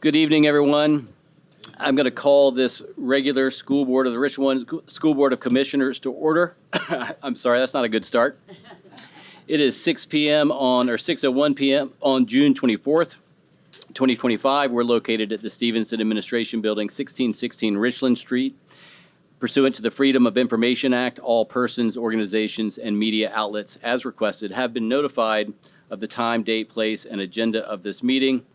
Good evening, everyone. I'm going to call this regular school board of the Richland School Board of Commissioners to order. I'm sorry, that's not a good start. It is 6 p.m. or 6:01 p.m. on June 24th, 2025. We're located at the Stevenson Administration Building, 1616 Richland Street. Pursuant to the Freedom of Information Act, all persons, organizations, and media outlets, as requested, have been notified of the time, date, place, and agenda of this meeting.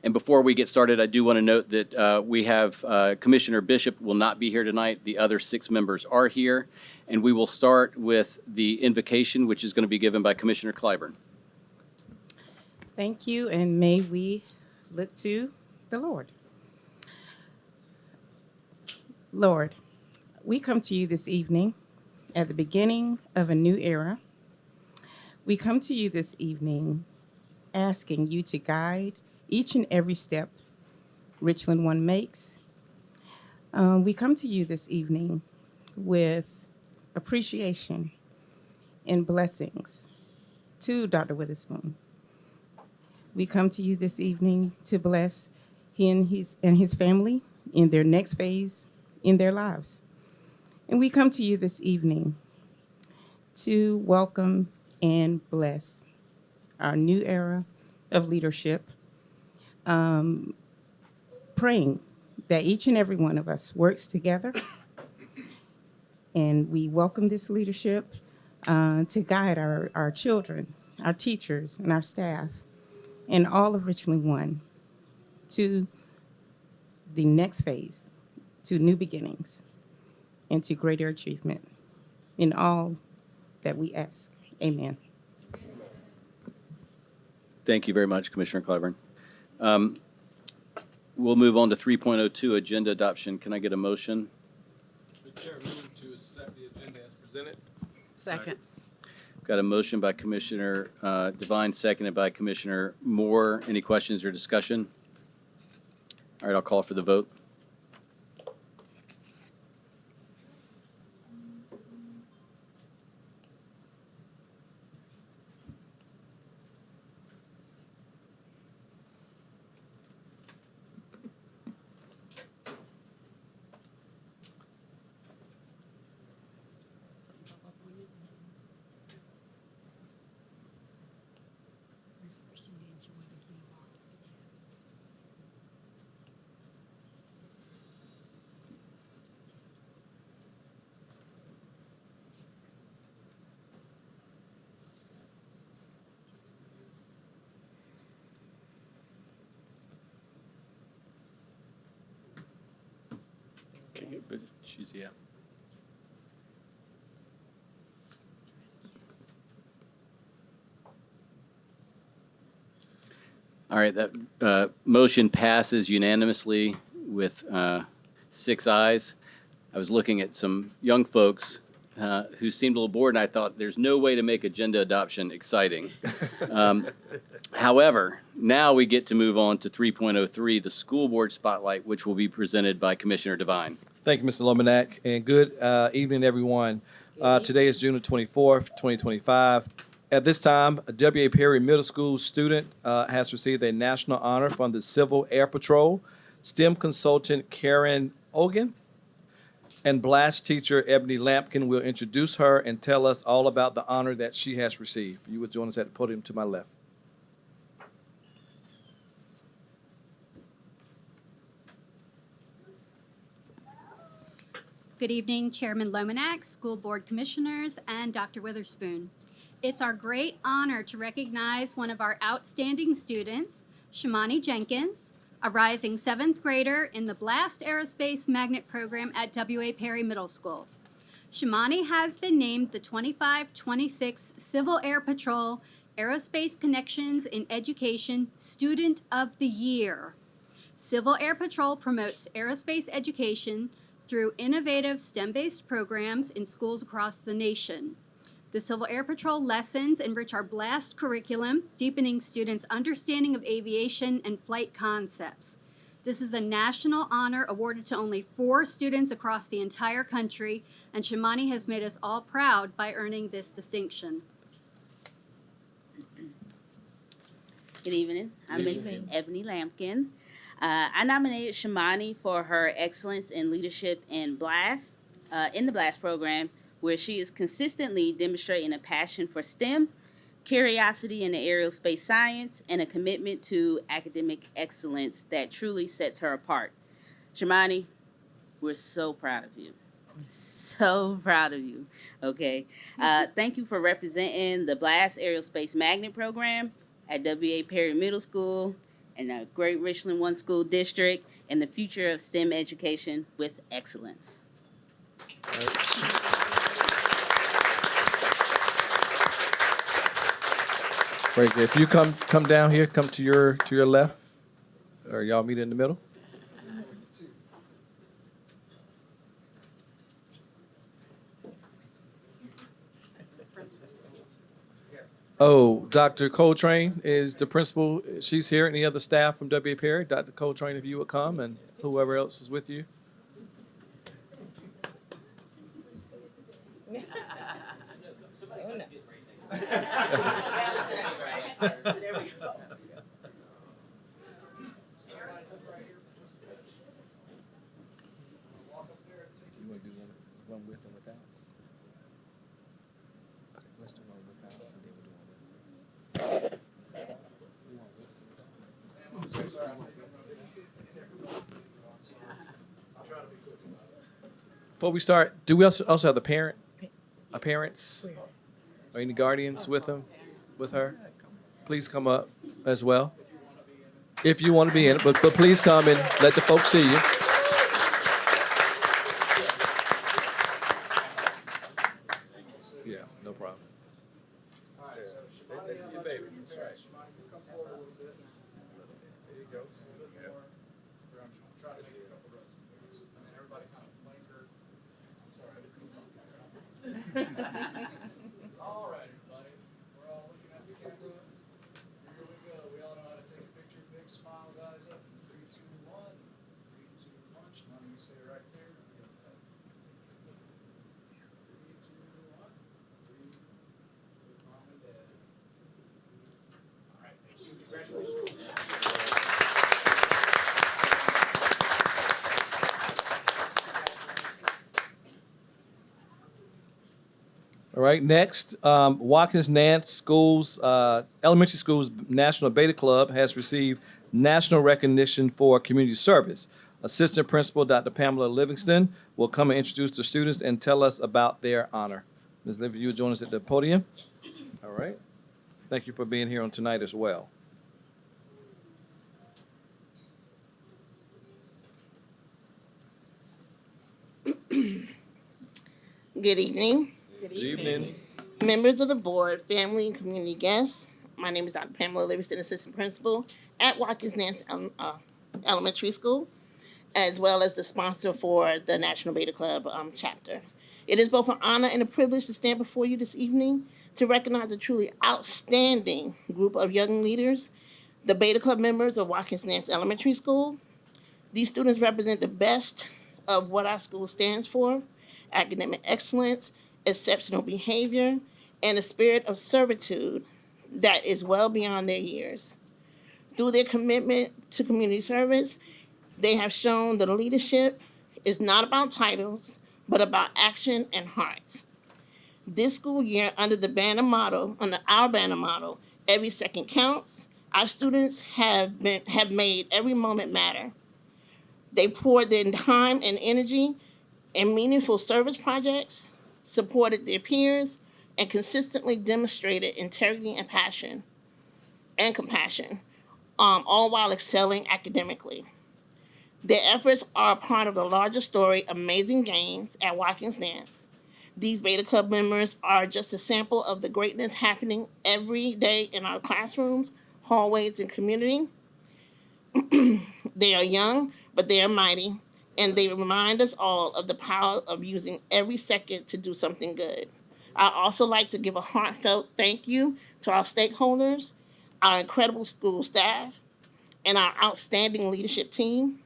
And before we get started, I do want to note that we have Commissioner Bishop will not be here tonight. The other 6 members are here. And we will start with the invocation, which is going to be given by Commissioner Clyburn. Thank you, and may we look to the Lord. Lord, we come to you this evening at the beginning of a new era. We come to you this evening asking you to guide each and every step Richland One makes. We come to you this evening with appreciation and blessings to Dr. Witherspoon. We come to you this evening to bless he and his family in their next phase in their lives. And we come to you this evening to welcome and bless our new era of leadership, praying that each and every one of us works together, and we welcome this leadership to guide our children, our teachers, and our staff, and all of Richland One to the next phase, to new beginnings, and to greater achievement in all that we ask. Amen. Thank you very much, Commissioner Clyburn. We'll move on to 3.02, agenda adoption. Can I get a motion? The chair moves to accept the agenda as presented. Second. Got a motion by Commissioner Devine, seconded by Commissioner Moore. Any questions or discussion? All right, I'll call for the vote. Okay, but she's, yeah. All right, that motion passes unanimously with 6 ayes. I was looking at some young folks who seemed a little bored, and I thought there's no way to make agenda adoption exciting. However, now we get to move on to 3.03, the school board spotlight, which will be presented by Commissioner Devine. Thank you, Mr. Lomanak, and good evening, everyone. Today is June the 24th, 2025. At this time, a W.A. Perry Middle School student has received a national honor from the Civil Air Patrol. STEM consultant Karen Ogan and blast teacher Ebony Lampkin will introduce her and tell us all about the honor that she has received. You would join us at the podium to my left. Good evening, Chairman Lomanak, School Board Commissioners, and Dr. Witherspoon. It's our great honor to recognize one of our outstanding students, Shimani Jenkins, a rising 7th grader in the Blast Aerospace Magnet Program at W.A. Perry Middle School. Shimani has been named the 25-26 Civil Air Patrol Aerospace Connections in Education Student of the Year. Civil Air Patrol promotes aerospace education through innovative STEM-based programs in schools across the nation. The Civil Air Patrol lessons enrich our BLAST curriculum, deepening students' understanding of aviation and flight concepts. This is a national honor awarded to only 4 students across the entire country, and Shimani has made us all proud by earning this distinction. Good evening. I'm Miss Ebony Lampkin. I nominated Shamani for her excellence in leadership in the Blast program, where she is consistently demonstrating a passion for STEM, curiosity in the aerospace science, and a commitment to academic excellence that truly sets her apart. Shamani, we're so proud of you. So proud of you. Okay. Thank you for representing the Blast Aerospace Magnet Program at W.A. Perry Middle School and the Great Richland One School District and the future of STEM education with excellence. Very good. If you come down here, come to your left, or y'all meet in the middle. Oh, Dr. Coltrane is the principal. She's here. Any other staff from W.A. Perry? Dr. Coltrane, if you would come, and whoever else is with you. You want to do one with and without? Okay, let's do one without, and then we'll do one with. Before we start, do we also have the parents, or any guardians with them, with her? Please come up as well. If you want to be in it, but please come and let the folks see you. Yeah, no problem. All right, so Shimani, let's see your baby. Shimani, come forward a little bit. There you go. See a little bit more. Here, I'm trying to make it a couple rows. And then everybody kind of flank her. I'm sorry, I didn't All right, everybody. We're all looking at the camera. Here we go. We all know how to take a picture. Big smiles, eyes up. 3, 2, 1. 3, 2, 1. Shimani, you stay right there. 3, 2, 1. 3. Mom and dad. All right, thank you. Congratulations. All right, next, Watkins Nance Schools, Elementary Schools National Beta Club has received national recognition for community service. Assistant Principal Dr. Pamela Livingston will come and introduce the students and tell us about their honor. Ms. Livingston, you will join us at the podium. All right. Thank you for being here on tonight as well. Good evening, Good evening. members of the board, family, and community guests. My name is Dr. Pamela Livingston, Assistant Principal at Watkins Nance Elementary School, as well as the sponsor for the National Beta Club chapter. It is both an honor and a privilege to stand before you this evening to recognize a truly outstanding group of young leaders, the Beta Club members of Watkins Nance Elementary School. These students represent the best of what our school stands for: academic excellence, exceptional behavior, and a spirit of servitude that is well beyond their years. Through their commitment to community service, they have shown that leadership is not about titles, but about action and heart. This school year, under our banner motto, every second counts, our students have made every moment matter. They poured their time and energy in meaningful service projects, supported their peers, and consistently demonstrated integrity and passion and compassion, all while excelling academically. Their efforts are a part of the larger story, Amazing Gains at Watkins Nance. These Beta Club members are just a sample of the greatness happening every day in our classrooms, hallways, and community. They are young, but they are mighty, and they remind us all of the power of using every second to do something good. I also like to give a heartfelt thank you to our stakeholders, our incredible school staff, and our outstanding leadership team.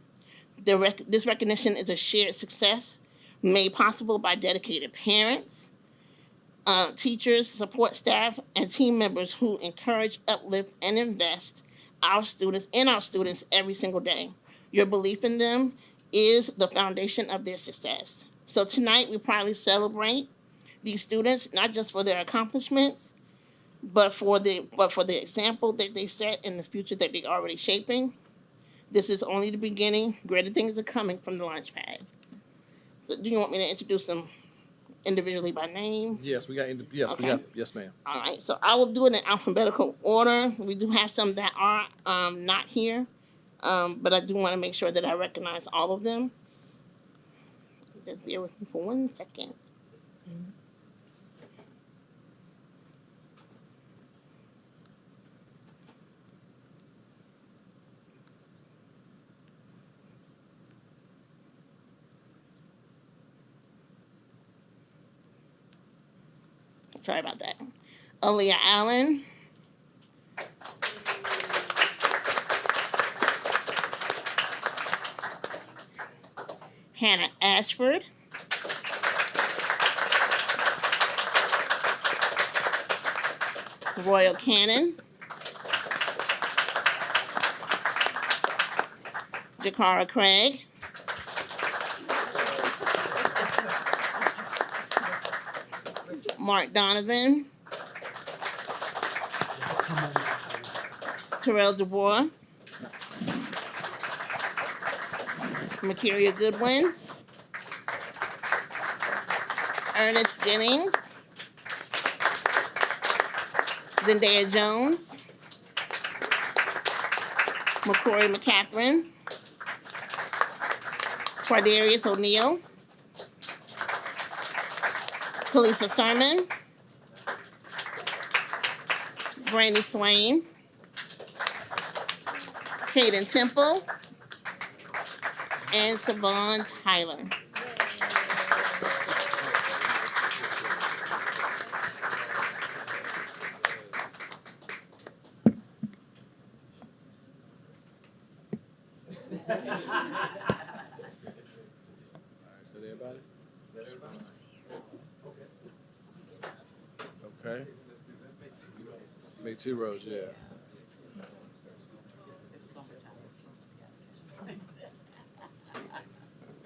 This recognition is a shared success made possible by dedicated parents, teachers, support staff, and team members who encourage, uplift, and invest in our students every single day. Your belief in them is the foundation of their success. So tonight we proudly celebrate these students, not just for their accomplishments, but for the example that they set in the future that they're already shaping. This is only the beginning. Greater things are coming from the Launchpad. So do you want me to introduce them individually by name? Yes, we got. Yes, ma'am. All right, so I will do it in alphabetical order. We do have some that are not here, but I do want to make sure that I recognize all of them. Just bear with me for 1 second. Sorry about that. Aaliyah Allen. Hannah Ashford. Royal Cannon. Jakara Craig. Mark Donovan. Terrell DeBoer. Makiria Goodwin. Ernest Jennings. Zendaya Jones. McCory McCaffrey. Quardarius O'Neill. Kalisa Sermon. Brandy Swain. Caden Temple. And Savon Tyler. Is that everybody? Okay. Make 2 rows, yeah.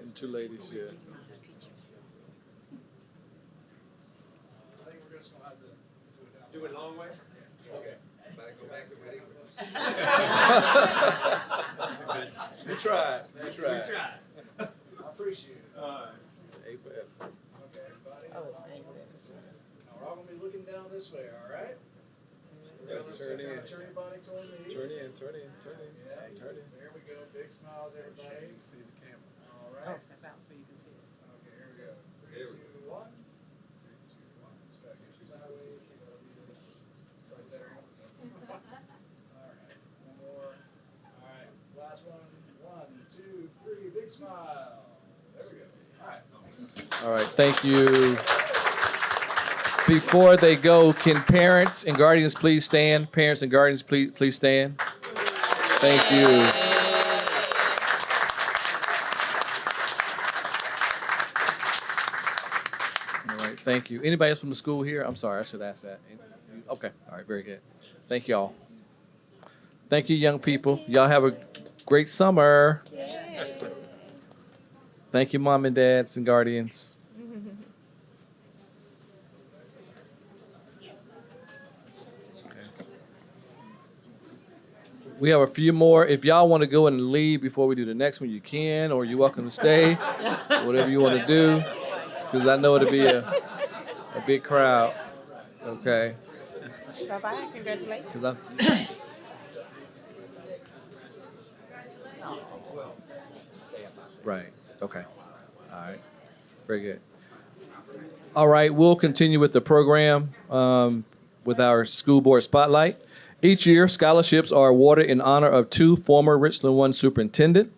And 2 ladies, yeah. I think we're just gonna have to do it long way. Okay. Better go back to where they were. You tried. You tried. I appreciate it. A for effort. Okay, everybody. Now we're all gonna be looking down this way, all right? Yeah, Let's turn in. turn your body toward me. Turn in, turn in, turn in. Yeah, Turn in. there we go. Big smiles, everybody. See the camera. All right. Step out so you can see it. Okay, here we go. 3, 2, 1. 3, 2, 1. Just gotta get you sideways. Just like there. All right. One more. All right. Last one. 1, 2, 3. Big smile. There we go. All right. Thanks. All right, thank you. Before they go, can parents and guardians please stand? Parents and guardians, please stand. Thank you. All right, thank you. Anybody else from the school here? I'm sorry, I should ask that. Okay, all right, very good. Thank y'all. Thank you, young people. Y'all have a great summer. Thank you, mom and dads and guardians. We have a few more. If y'all want to go and leave before we do the next one, you can, or you're welcome to stay. Whatever you want to do, because I know it'll be a big crowd. Okay. Bye-bye. Congratulations. 'Cause right. Okay. All right. Very good. All right. We'll continue with the program with our school board spotlight. Each year, scholarships are awarded in honor of 2 former Richland 1 superintendent.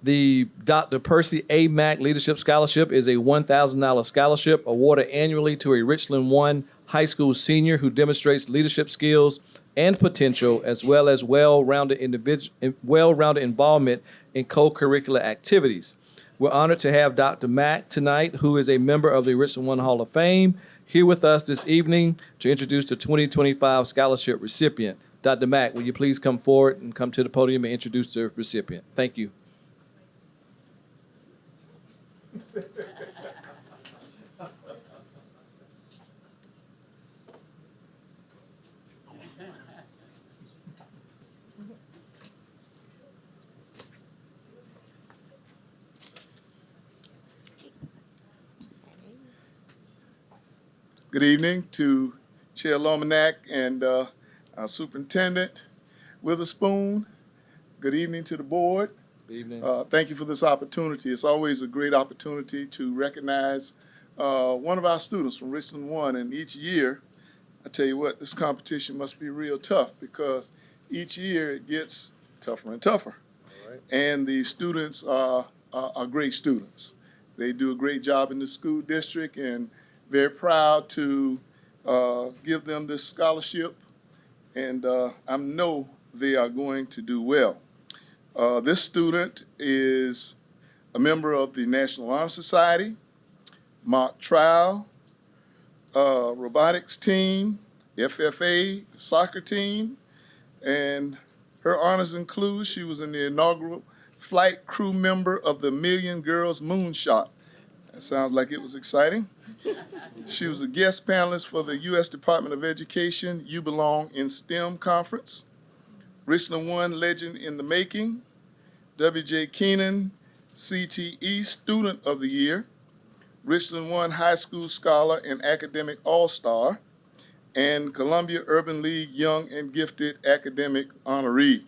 The Dr. Percy A. Mack Leadership Scholarship is a $1,000 scholarship awarded annually to a Richland 1 high school senior who demonstrates leadership skills and potential, as well as well-rounded involvement in co-curricular activities. We're honored to have Dr. Mack tonight, who is a member of the Richland 1 Hall of Fame, here with us this evening to introduce the 2025 scholarship recipient. Dr. Mack, will you please come forward and come to the podium and introduce the recipient? Thank you. Good evening to Chair Lomanak and our Superintendent Witherspoon. Good evening to the board. Good evening. Thank you for this opportunity. It's always a great opportunity to recognize one of our students from Richland 1. And each year, I tell you what, this competition must be real tough because each year it gets tougher and tougher. All right. And the students are great students. They do a great job in the school district, and very proud to give them this scholarship, and I know they are going to do well. This student is a member of the National Honor Society, mock trial, robotics team, FFA, soccer team, and her honors include she was in the inaugural flight crew member of the Million Girls Moonshot. That sounds like it was exciting. She was a guest panelist for the U.S. Department of Education You Belong in STEM conference. Richland 1 Legend in the Making, W.J. Keenan CTE Student of the Year, Richland 1 High School Scholar and Academic All-Star, and Columbia Urban League Young and Gifted Academic Honoree.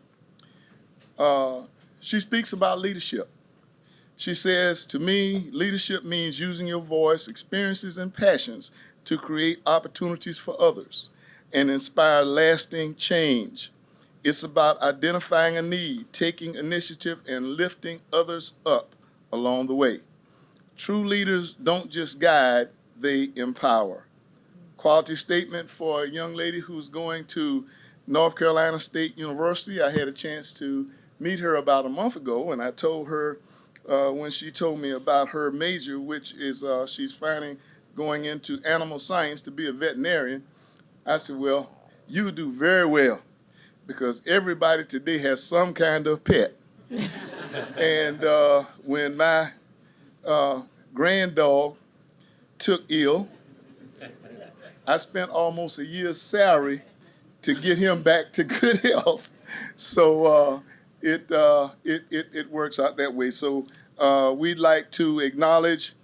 She speaks about leadership. She says, to me, leadership means using your voice, experiences, and passions to create opportunities for others and inspire lasting change. It's about identifying a need, taking initiative, and lifting others up along the way. True leaders don't just guide, they empower. Quality statement for a young lady who's going to North Carolina State University. I had a chance to meet her about a month ago, and I told her when she told me about her major, which is she's finally going into animal science to be a veterinarian. I said, well, you do very well because everybody today has some kind of pet. And when my grand dog took ill, I spent almost a year's salary to get him back to good health. So it works out that way. So we'd like to acknowledge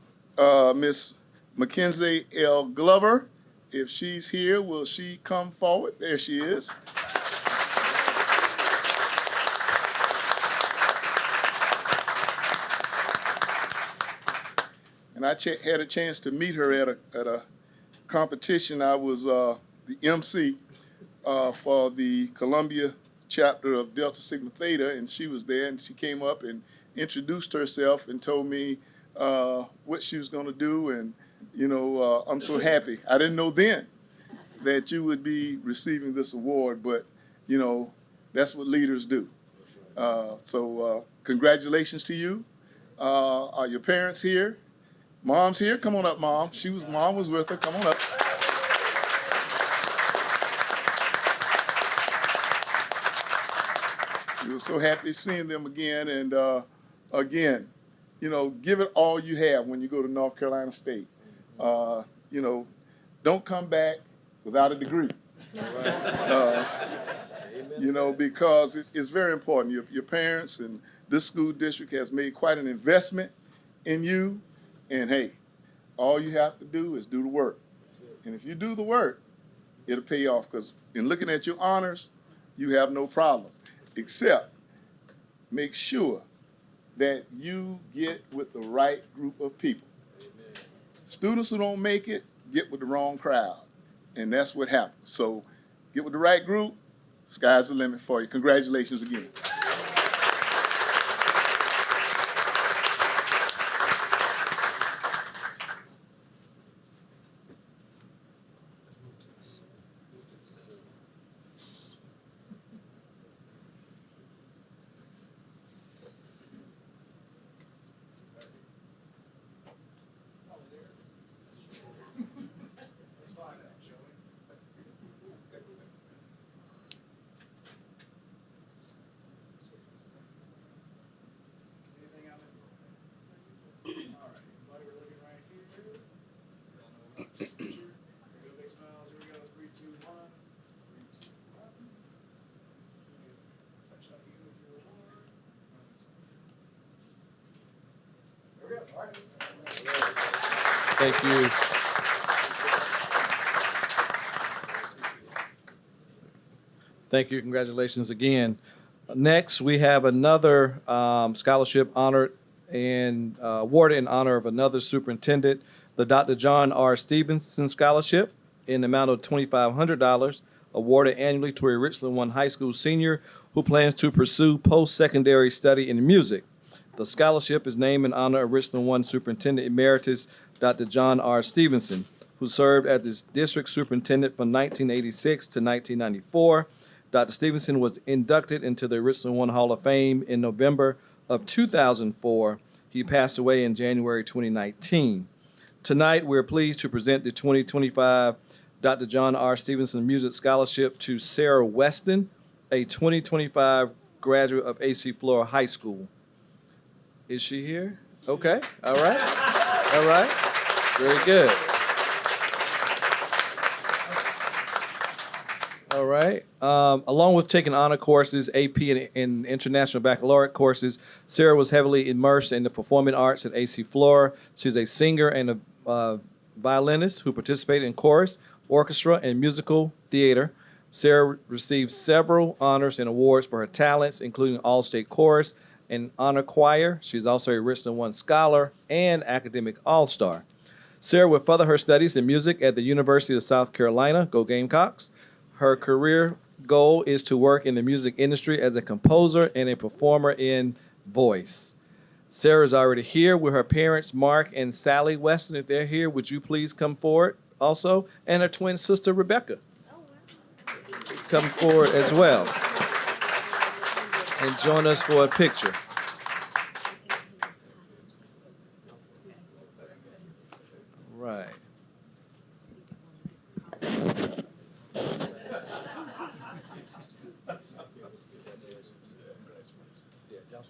Miss Mackenzie L. Glover. If she's here, will she come forward? There she is. And I had a chance to meet her at a competition. I was the MC for the Columbia chapter of Delta Sigma Theta, and she was there, and she came up and introduced herself and told me what she was going to do, and you know, I'm so happy. I didn't know then that you would be receiving this award, but you know, that's what leaders do. So congratulations to you. Are your parents here? Mom's here? Come on up, Mom. Mom was with her. Come on up. We were so happy seeing them again. And again, you know, give it all you have when you go to North Carolina State. You know, don't come back without a degree. You know, because it's very important. Your parents and this school district has made quite an investment in you. And hey, all you have to do is do the work. And if you do the work, it'll pay off, because in looking at your honors, you have no problem, except make sure that you get with the right group of people. Amen. Students who don't make it get with the wrong crowd, and that's what happens. So get with the right group, sky's the limit for you. Congratulations again. Thank you. Thank you. Congratulations again. Next, we have another scholarship honored and awarded in honor of another superintendent, the Dr. John R. Stevenson Scholarship in the amount of $2,500, awarded annually to a Richland One High School senior who plans to pursue post-secondary study in music. The scholarship is named in honor of Richland One Superintendent Emeritus, Dr. John R. Stevenson, who served as its district superintendent from 1986 to 1994. Dr. Stevenson was inducted into the Richland One Hall of Fame in November of 2004. He passed away in January 2019. Tonight, we're pleased to present the 2025 Dr. John R. Stevenson Music Scholarship to Sarah Weston, a 2025 graduate of AC Flora High School. Is she here? Okay, all right, all right, very good. All right. Along with taking honor courses, AP and International Baccalaureate courses, Sarah was heavily immersed in the performing arts at AC Flora. She's a singer and a violinist who participated in chorus, orchestra, and musical theater. Sarah received several honors and awards for her talents, including All-State Chorus and Honor Choir. She's also a Richland One Scholar and Academic All-Star. Sarah will further her studies in music at the University of South Carolina, go Gamecocks. Her career goal is to work in the music industry as a composer and a performer in voice. Sarah is already here with her parents, Mark and Sally Weston. If they're here, would you please come forward also? And her twin sister, Rebecca. Come forward as well. And join us for a picture. Right.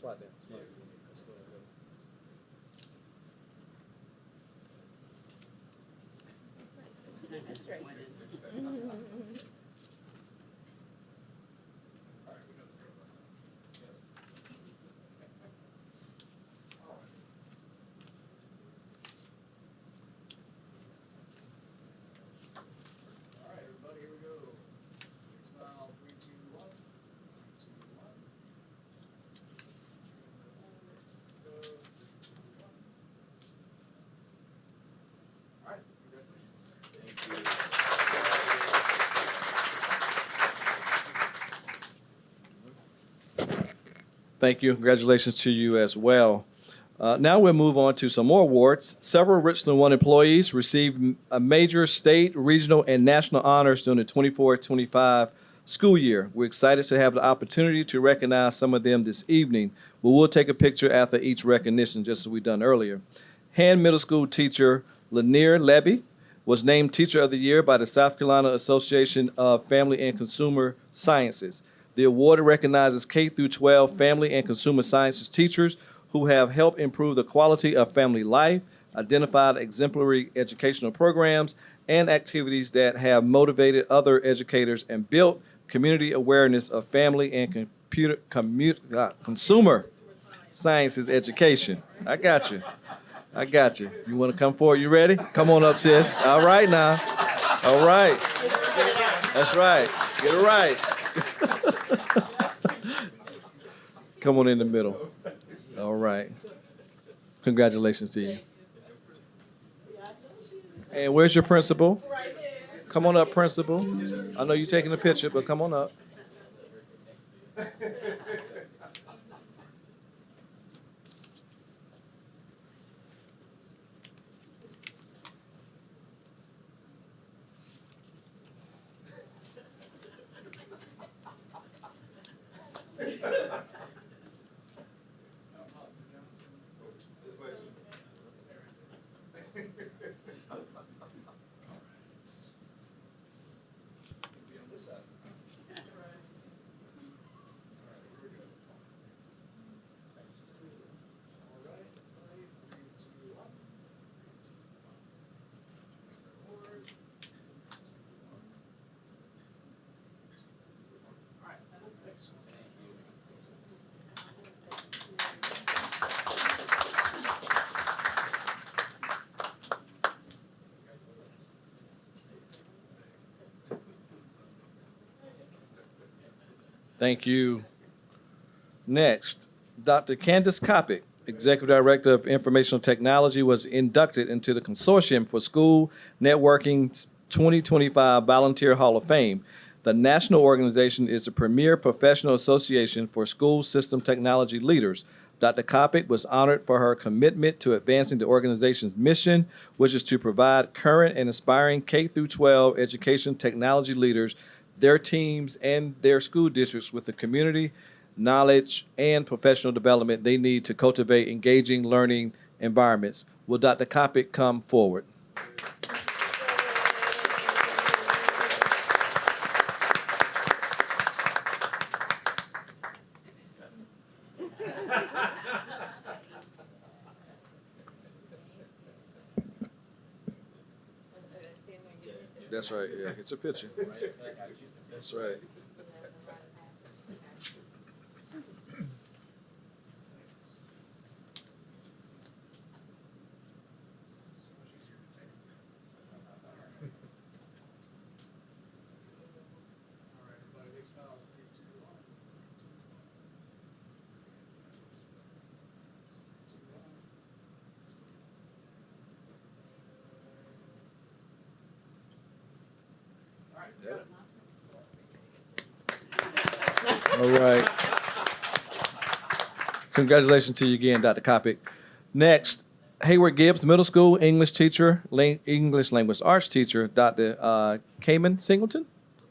Slide down. All right, everybody, here we go. Smile, 3, 2, 1. 3, 2, 1. All right, congratulations. Thank you. Congratulations to you as well. Now we'll move on to some more awards. Several Richland One employees received a major state, regional, and national honors during the 24-25 school year. We're excited to have the opportunity to recognize some of them this evening, but we'll take a picture after each recognition, just as we've done earlier. Hand Middle School teacher Lanier Levy was named Teacher of the Year by the South Carolina Association of Family and Consumer Sciences. The award recognizes K-12 family and consumer sciences teachers who have helped improve the quality of family life, identified exemplary educational programs, and activities that have motivated other educators and built community awareness of family and consumer sciences education. I got you. I got you. You want to come forward? You ready? Come on up, sis. All right now. All right. That's right. Get it right. Come on in the middle. All right. Congratulations to you. And where's your principal? Come on up, principal. I know you're taking a picture, but come on up. Be on this side. Thank you. Next, Dr. Candace Coppick, Executive Director of Informational Technology, was inducted into the Consortium for School Networking's 2025 Volunteer Hall of Fame. The national organization is the premier professional association for school system technology leaders. Dr. Coppick was honored for her commitment to advancing the organization's mission, which is to provide current and aspiring K-12 education technology leaders, their teams, and their school districts with the community, knowledge, and professional development they need to cultivate engaging learning environments. Will Dr. Coppick come forward? That's right, yeah, get your picture. That's right. All right, everybody, big smiles. 3, 2, 1. 2, 1. All right, good. All right. Congratulations to you again, Dr. Coppick. Next, Hayward Gibbs, middle school English teacher, English language arts teacher, Dr. Kamen Singleton.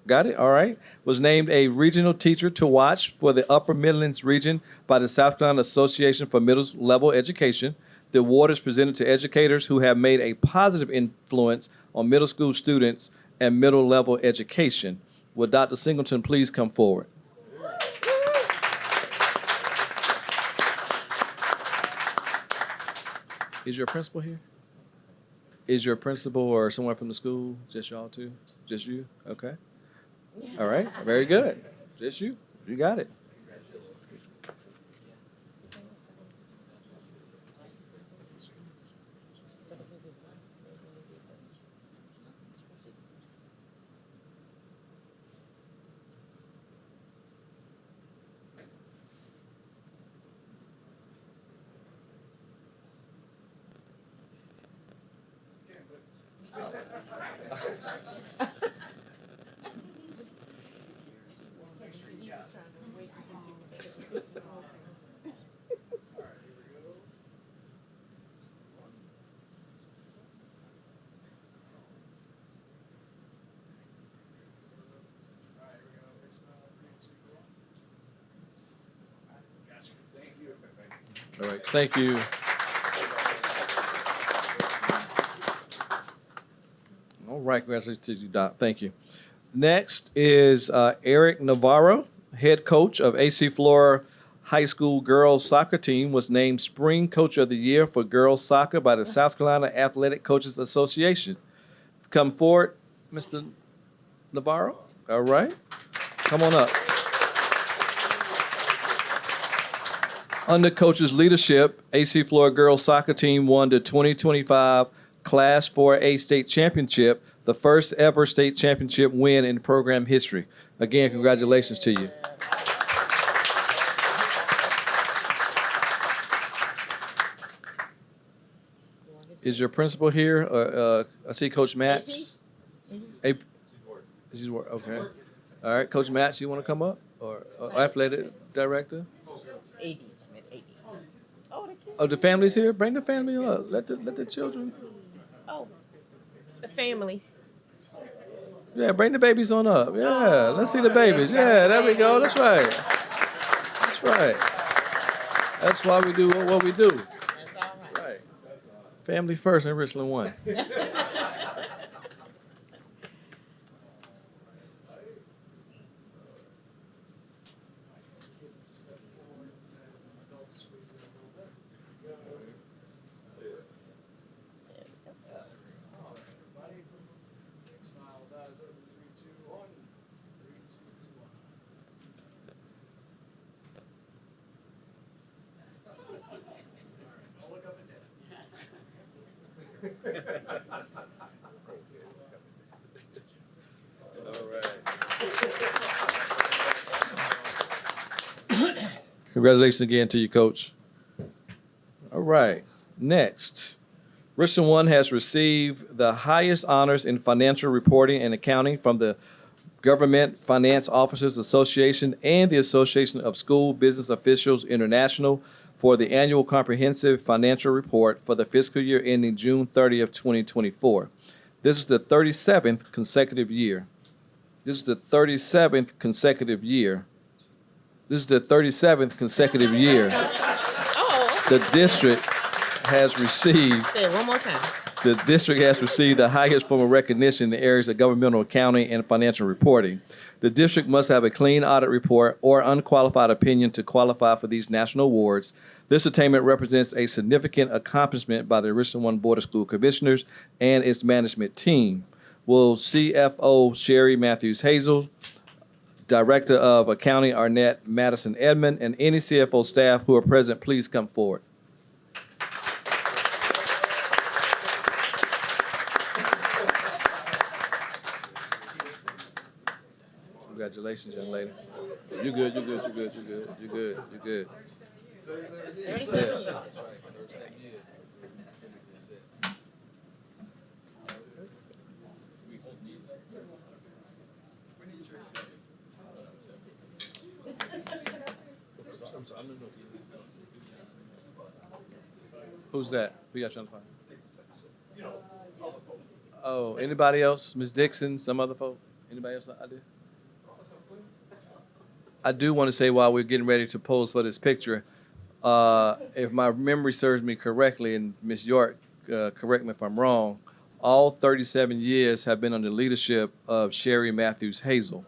Got it? All right. Was named a regional teacher to watch for the Upper Midlands region by the South Carolina Association for Middle Level Education. The award is presented to educators who have made a positive influence on middle school students and middle level education. Will Dr. Singleton please come forward? Is your principal here? Is your principal or someone from the school? Just y'all two? Just you? Okay. All right. Very good. Just you. You got it. All right, here we go. Big smile. 3, 2, 1. Gotcha. Thank you. All right. Thank you. All right. Congratulations to you, Doc. Thank you. Next is Eric Navarro, head coach of AC Flora High School girls soccer team, was named Spring Coach of the Year for girls soccer by the South Carolina Athletic Coaches Association. Come forward, Mr. Navarro. All right. Come on up. Under coach's leadership, AC Flora girls soccer team won the 2025 Class 4A state championship, the first ever state championship win in program history. Again, congratulations to you. Is your principal here? I see Coach Matz. AP? She's okay. All right, Coach Matz, you want to come up? Or athletic director? 80. Oh, the family's here? Bring the family up. Let the children. Oh, the family. Yeah, bring the babies on up. Yeah, let's see the babies. Yeah, there we go. That's right. That's right. That's why we do what we do. That's all right. Right. Family first in Richland 1. Kids to step forward and adults squeeze in a little bit. All right, everybody. Big smiles, eyes open. 3, 2, 1. 3, 2, 1. All right, don't look up and down. All right. Congratulations again to you, Coach. All right, next. Richland 1 has received the highest honors in financial reporting and accounting from the Government Finance Officers Association and the Association of School Business Officials International for the annual comprehensive financial report for the fiscal year ending June 30th, 2024. This is the 37th consecutive year. This is the 37th consecutive year. This is the 37th consecutive year the district has received. Say it one more time. The district has received the highest form of recognition in the areas of governmental accounting and financial reporting. The district must have a clean audit report or unqualified opinion to qualify for these national awards. This attainment represents a significant accomplishment by the Richland 1 Board of School Commissioners and its management team. Will CFO Sherry Matthews Hazel, Director of Accounting Arnett Madison Edmond, and any CFO staff who are present, please come forward. Congratulations, young lady. You good, you good, you good, you good, you good, you good. That's it. Who's that? Who y'all trying to find? Oh, anybody else? Ms. Dixon, some other folk? Anybody else I did? I do want to say while we're getting ready to pose for this picture, if my memory serves me correctly, and Ms. York, correct me if I'm wrong, all 37 years have been under the leadership of Sherry Matthews Hazel.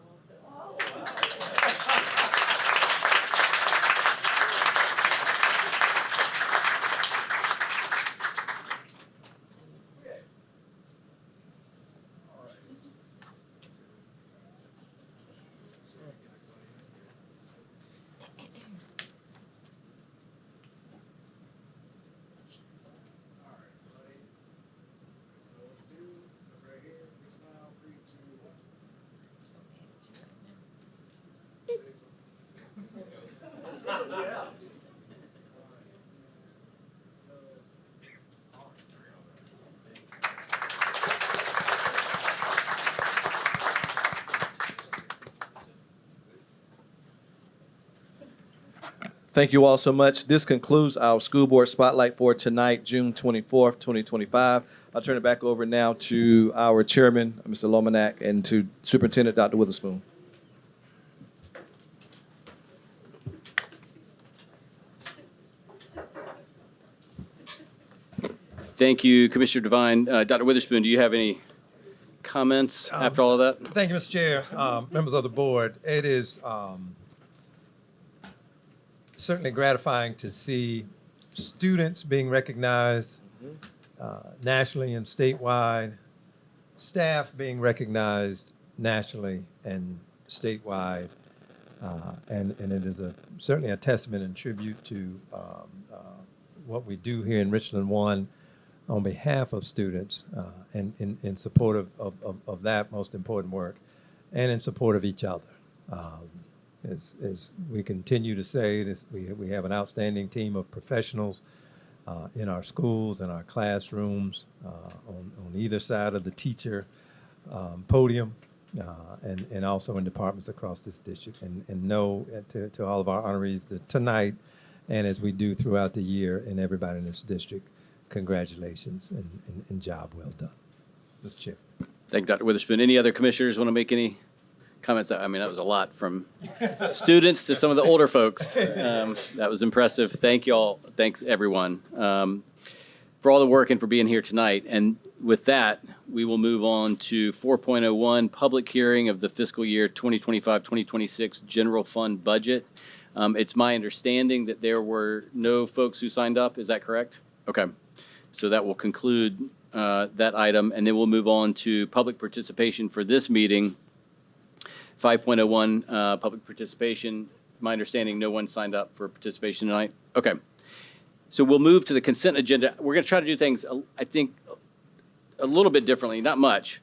Thank you all so much. This concludes our school board spotlight for tonight, June 24th, 2025. I'll turn it back over now to our chairman, Mr. Lomanak, and to Superintendent Dr. Witherspoon. Thank you, Commissioner Devine. Dr. Witherspoon, do you have any comments after all of that? Thank you, Mr. Chair, members of the board. It is certainly gratifying to see students being recognized nationally and statewide, staff being recognized nationally and statewide, and it is certainly a testament and tribute to what we do here in Richland 1 on behalf of students and in support of that most important work and in support of each other. As we continue to say, we have an outstanding team of professionals in our schools and our classrooms on either side of the teacher podium and also in departments across this district. And know to all of our honorees that tonight and as we do throughout the year and everybody in this district, congratulations and job well done. Mr. Chair. Thank you, Dr. Witherspoon. Any other commissioners want to make any comments? I mean, that was a lot from students to some of the older folks. That was impressive. Thank you all. Thanks, everyone, for all the work and for being here tonight. And with that, we will move on to 4.01, public hearing of the fiscal year 2025-2026 general fund budget. It's my understanding that there were no folks who signed up. Is that correct? Okay. So that will conclude that item, and then we'll move on to public participation for this meeting. 5.01, public participation. My understanding, no one signed up for participation tonight. Okay. So we'll move to the consent agenda. We're going to try to do things, I think, a little bit differently, not much.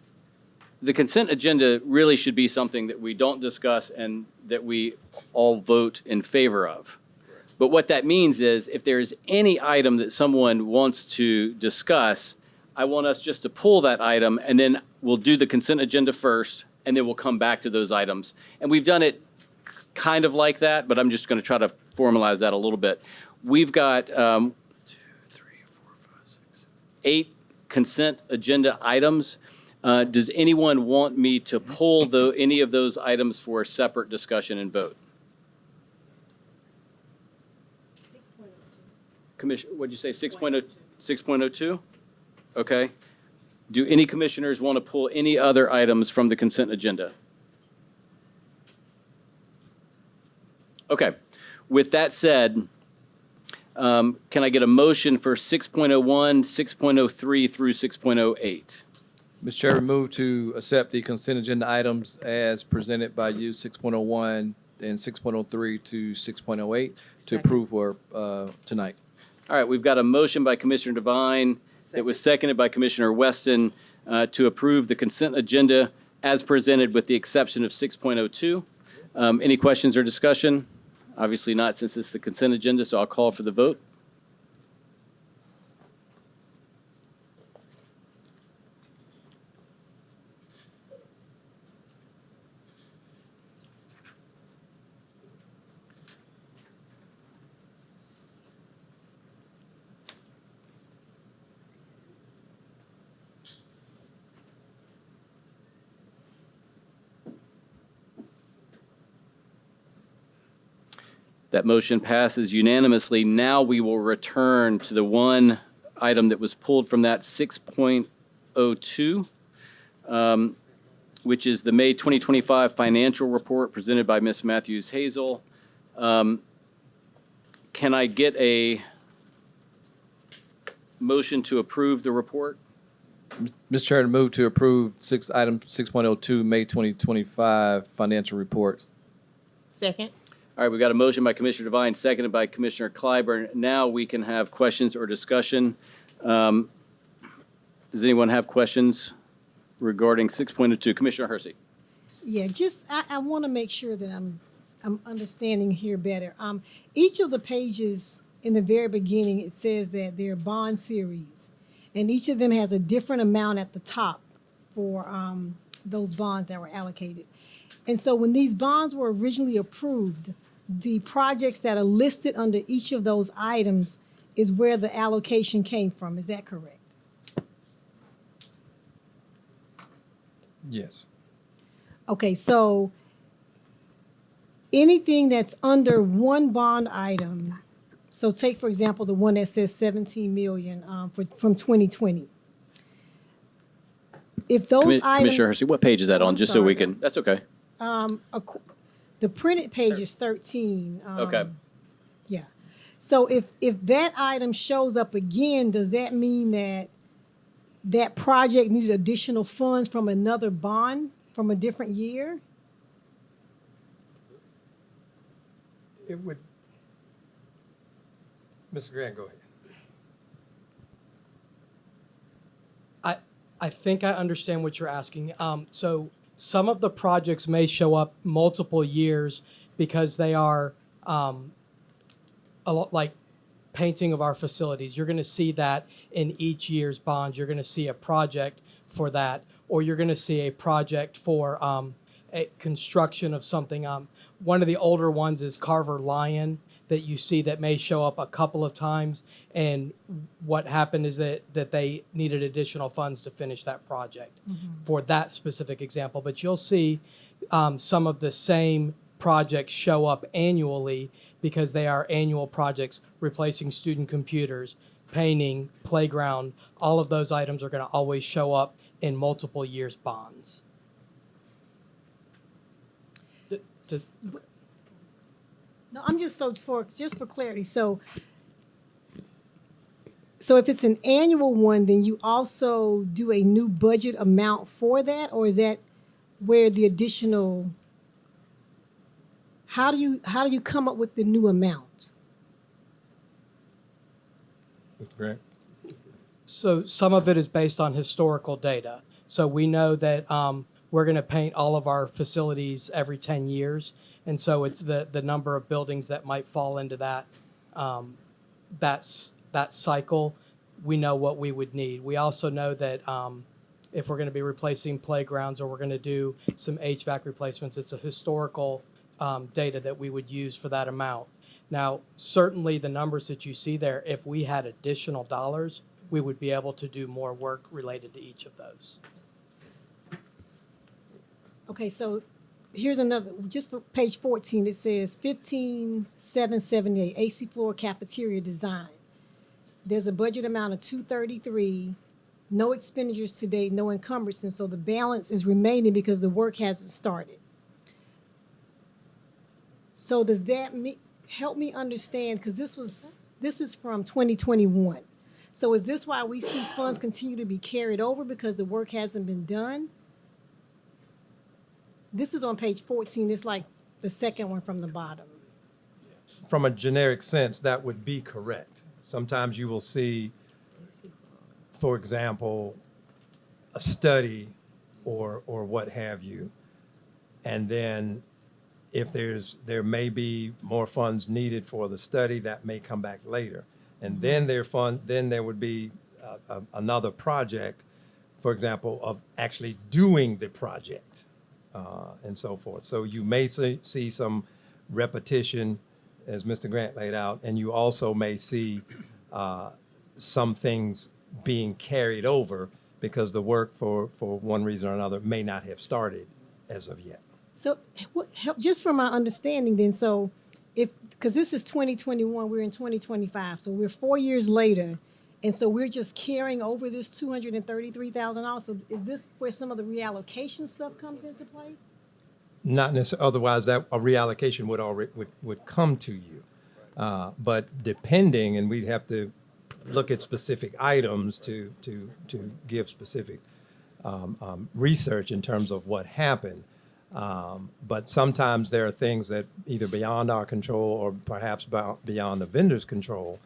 The consent agenda really should be something that we don't discuss and that we all vote in favor of. But what that means is if there's any item that someone wants to discuss, I want us just to pull that item, and then we'll do the consent agenda first, and then we'll come back to those items. And we've done it kind of like that, but I'm just going to try to formalize that a little bit. We've got 8 consent agenda items. Does anyone want me to pull any of those items for a separate discussion and vote? Commission, what'd you say, 6.02? Okay. Do any commissioners want to pull any other items from the consent agenda? Okay. With that said, can I get a motion for 6.01, 6.03 through 6.08? Mr. Chairman, move to accept the consent agenda items as presented by you, 6.01 and 6.03 to 6.08, to approve for tonight. All right, we've got a motion by Commissioner Devine that was seconded by Commissioner Weston to approve the consent agenda as presented with the exception of 6.02. Any questions or discussion? Obviously not, since it's the consent agenda, so I'll call for the vote. That motion passes unanimously. Now we will return to the one item that was pulled from that 6.02, which is the May 2025 financial report presented by Ms. Matthews Hazel. Can I get a motion to approve the report? Mr. Chairman, move to approve item 6.02, May 2025 financial reports. Second. All right, we've got a motion by Commissioner Devine, seconded by Commissioner Clyburn. Now we can have questions or discussion. Does anyone have questions regarding 6.02? Commissioner Hersey. Yeah, I want to make sure that I'm understanding here better. Each of the pages in the very beginning, it says that they're bond series, and each of them has a different amount at the top for those bonds that were allocated. And so when these bonds were originally approved, the projects that are listed under each of those items is where the allocation came from. Is that correct? Yes. Okay, so anything that's under one bond item, so take, for example, the one that says 17 million from 2020. If those items... Commissioner Hersey, what page is that on, I'm just so we sorry. can... That's okay. The printed page is 13. Okay. Yeah. So if that item shows up again, does that mean that that project needed additional funds from another bond from a different year? It would. Mr. Grant, go ahead. I think I understand what you're asking. So some of the projects may show up multiple years because they are a lot like painting of our facilities. You're going to see that in each year's bonds. You're going to see a project for that, or you're going to see a project for a construction of something. One of the older ones is Carver Lion that you see that may show up a couple of times. And what happened is that they needed additional funds to finish that project for that specific example. But you'll see some of the same projects show up annually because they are annual projects, replacing student computers, painting, playground. All of those items are going to always show up in multiple years bonds. No, I'm just for clarity. So if it's an annual one, then you also do a new budget amount for that, or is that where the additional? How do you come up with the new amount? Mr. Grant? So some of it is based on historical data. So we know that we're going to paint all of our facilities every 10 years. And so it's the number of buildings that might fall into that that cycle, we know what we would need. We also know that if we're going to be replacing playgrounds or we're going to do some HVAC replacements, it's a historical data that we would use for that amount. Now, certainly the numbers that you see there, if we had additional dollars, we would be able to do more work related to each of those. Okay, so here's another, just for page 14, it says 15,778, AC floor cafeteria design. There's a budget amount of 233, no expenditures to date, no encumbrances, so the balance is remaining because the work hasn't started. So does that help me understand, because this is from 2021. So is this why we see funds continue to be carried over because the work hasn't been done? This is on page 14. It's like the second one from the bottom. From a generic sense, that would be correct. Sometimes you will see, for example, a study or what have you, and then if there may be more funds needed for the study, that may come back later. And then there would be another project, for example, of actually doing the project and so forth. So you may see some repetition, as Mr. Grant laid out, and you also may see some things being carried over because the work for one reason or another may not have started as of yet. So just from my understanding then, so because this is 2021, we're in 2025, so we're 4 years later, and so we're just carrying over this $233,000. So is this where some of the reallocation stuff comes into play? Not necessarily, otherwise that a reallocation would come to you. But depending, and we'd have to look at specific items to give specific research in terms of what happened. But sometimes there are things that either beyond our control or perhaps beyond the vendor's control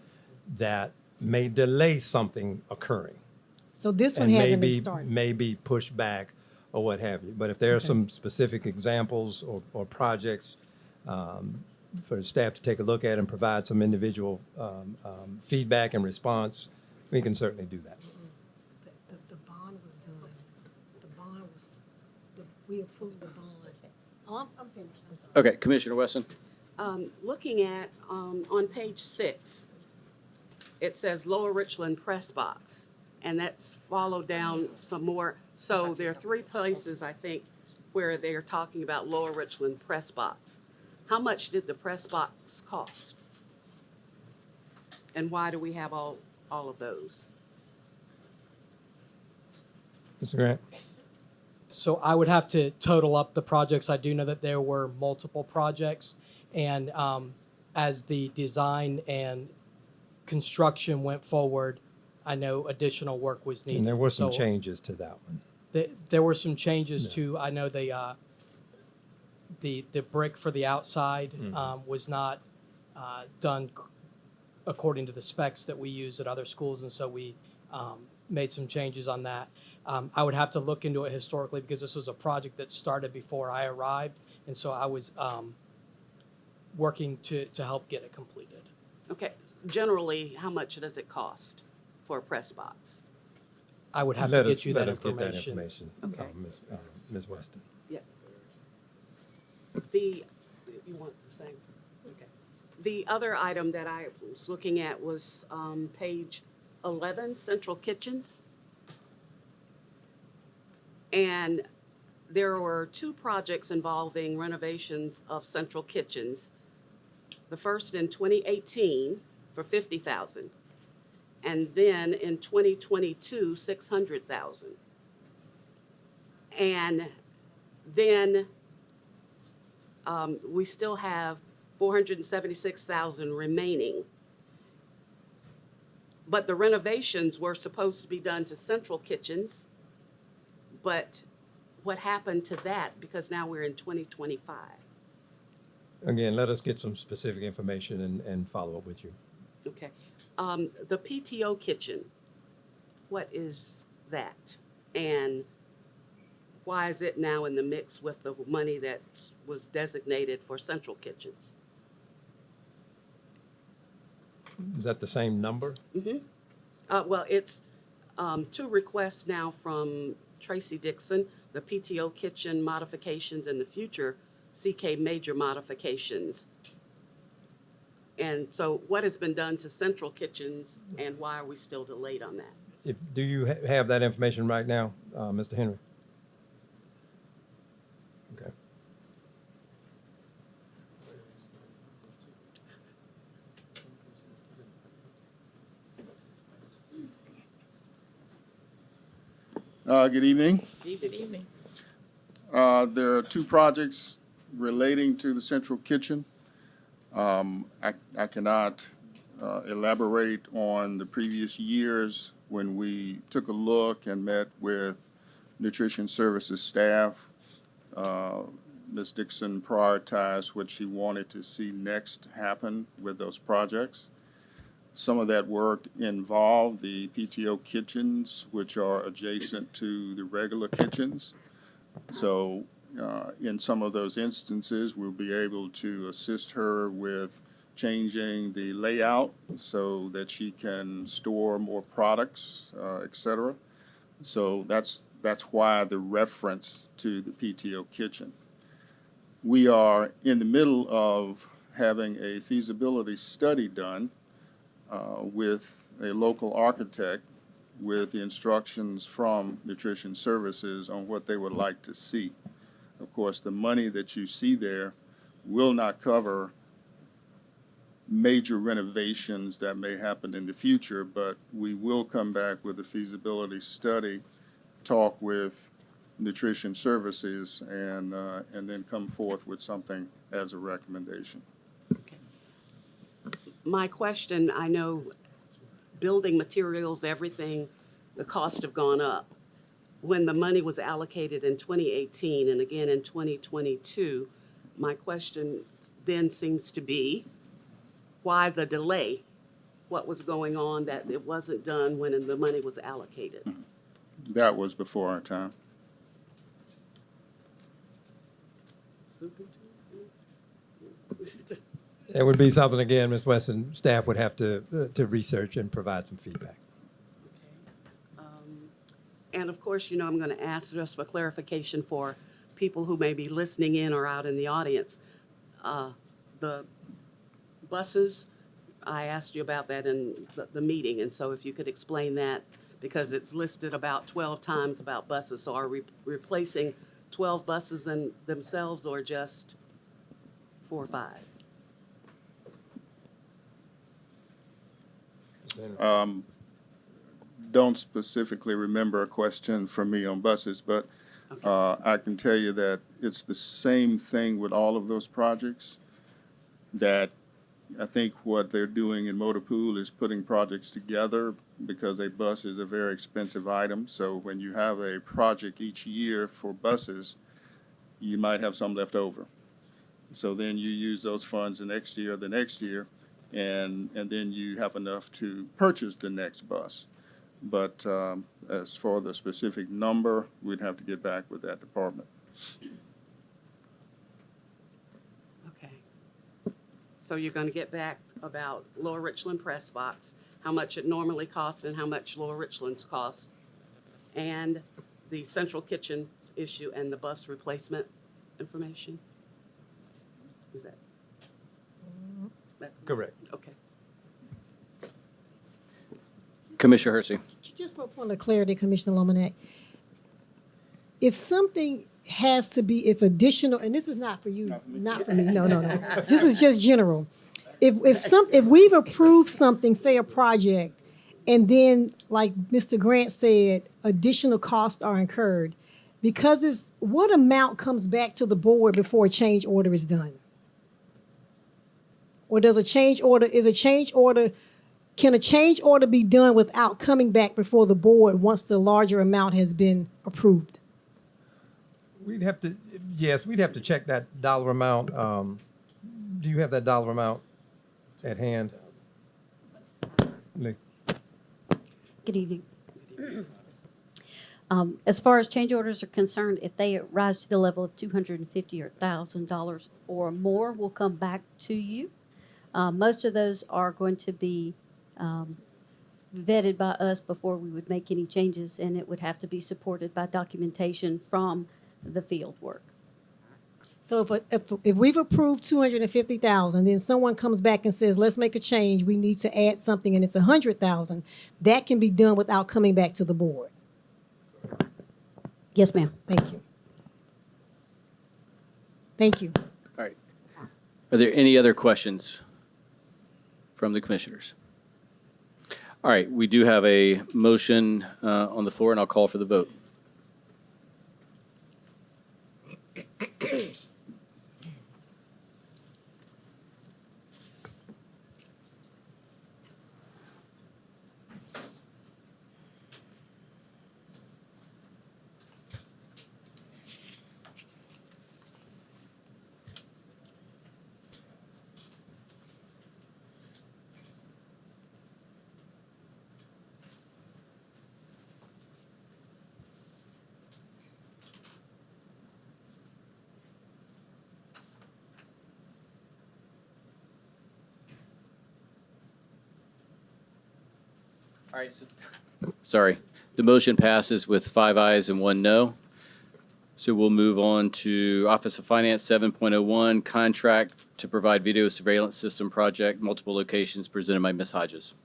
that may delay something occurring. So this one hasn't been started. May be pushed back or what have you. But if there are some specific examples or projects for staff to take a look at and provide some individual feedback and response, we can certainly do that. The bond was done. The bond was, we approved the bond. Oh, I'm finished. I'm sorry. Okay, Commissioner Wesson. Looking at, on page 6, it says Lower Richland Press Box, and that's followed down some more. So there are 3 places, I think, where they are talking about Lower Richland Press Box. How much did the press box cost? And why do we have all of those? Mr. Grant? So I would have to total up the projects. I do know that there were multiple projects, and as the design and construction went forward, I know additional work was needed. And there were some So changes to that one. there were some changes to, I know the brick for the outside was not done according to the specs that we use at other schools, and so we made some changes on that. I would have to look into it historically because this was a project that started before I arrived, and so I was working to help get it completed. Okay, generally, how much does it cost for a press box? I would have to get you that Let us get that information. Okay. Ms. Weston. Yeah. You want the same? Okay. The other item that I was looking at was page 11, Central Kitchens. And there were 2 projects involving renovations of central kitchens. The first in 2018 for $50,000, and then in 2022, $600,000. And then we still have $476,000 remaining. But the renovations were supposed to be done to central kitchens. But what happened to that? Because now we're in 2025. Again, let us get some specific information and follow up with you. Okay. The PTO kitchen, what is that? And why is it now in the mix with the money that was designated for central kitchens? Is that the same number? Well, it's 2 requests now from Tracy Dixon, the PTO kitchen modifications and the future CK major modifications. And so what has been done to central kitchens and why are we still delayed on that? Do you have that information right now, Mr. Henry? Okay. Good evening. Good evening. There are 2 projects relating to the central kitchen. I cannot elaborate on the previous years when we took a look and met with nutrition services staff. Ms. Dixon prioritized what she wanted to see next happen with those projects. Some of that work involved the PTO kitchens, which are adjacent to the regular kitchens. So in some of those instances, we'll be able to assist her with changing the layout so that she can store more products, et cetera. So that's why the reference to the PTO kitchen. We are in the middle of having a feasibility study done with a local architect with the instructions from Nutrition Services on what they would like to see. Of course, the money that you see there will not cover major renovations that may happen in the future, but we will come back with a feasibility study, talk with Nutrition Services, and then come forth with something as a recommendation. My question, I know building materials, everything, the cost have gone up. When the money was allocated in 2018 and again in 2022, my question then seems to be, why the delay? What was going on that it wasn't done when the money was allocated? That was before our time. It would be something, again, Ms. Weston, staff would have to research and provide some feedback. And of course, you know, I'm going to ask just for clarification for people who may be listening in or out in the audience. The buses, I asked you about that in the meeting, and so if you could explain that, because it's listed about 12 times about buses. So are we replacing 12 buses in themselves or just 4 or 5? Don't specifically remember a question from me on buses, but I can tell you that it's the same thing with all of those projects, that I think what they're doing in motor pool is putting projects together because a bus is a very expensive item. So when you have a project each year for buses, you might have some left over. So then you use those funds the next year, and then you have enough to purchase the next bus. But as for the specific number, we'd have to get back with that department. Okay. So you're going to get back about Lower Richland press box, how much it normally costs and how much Lower Richland's cost, and the central kitchen issue and the bus replacement information? Is that Correct. Okay. Commissioner Hersey. Just for a point of clarity, Commissioner Lomanak, if something has to be, if additional, and this is not for you, not for me, no. This is just general. If we've approved something, say a project, and then, like Mr. Grant said, additional costs are incurred, because what amount comes back to the board before a change order is done? Or can a change order be done without coming back before the board once the larger amount has been approved? We'd have to check that dollar amount. Do you have that dollar amount at hand? Lee? Good evening. As far as change orders are concerned, if they rise to the level of $250 or $1,000 or more, we'll come back to you. Most of those are going to be vetted by us before we would make any changes, and it would have to be supported by documentation from the field work. So if we've approved 250,000, then someone comes back and says, let's make a change, we need to add something, and it's 100,000, that can be done without coming back to the board. Yes, ma'am. Thank you. Thank you. All right. Are there any other questions from the commissioners? All right, we do have a motion on the floor, and I'll call for the vote. All right. Sorry. The motion passes with 5 ayes and 1 no. So we'll move on to Office of Finance 7.01, contract to provide video surveillance system project, multiple locations, presented by Ms. Hodges.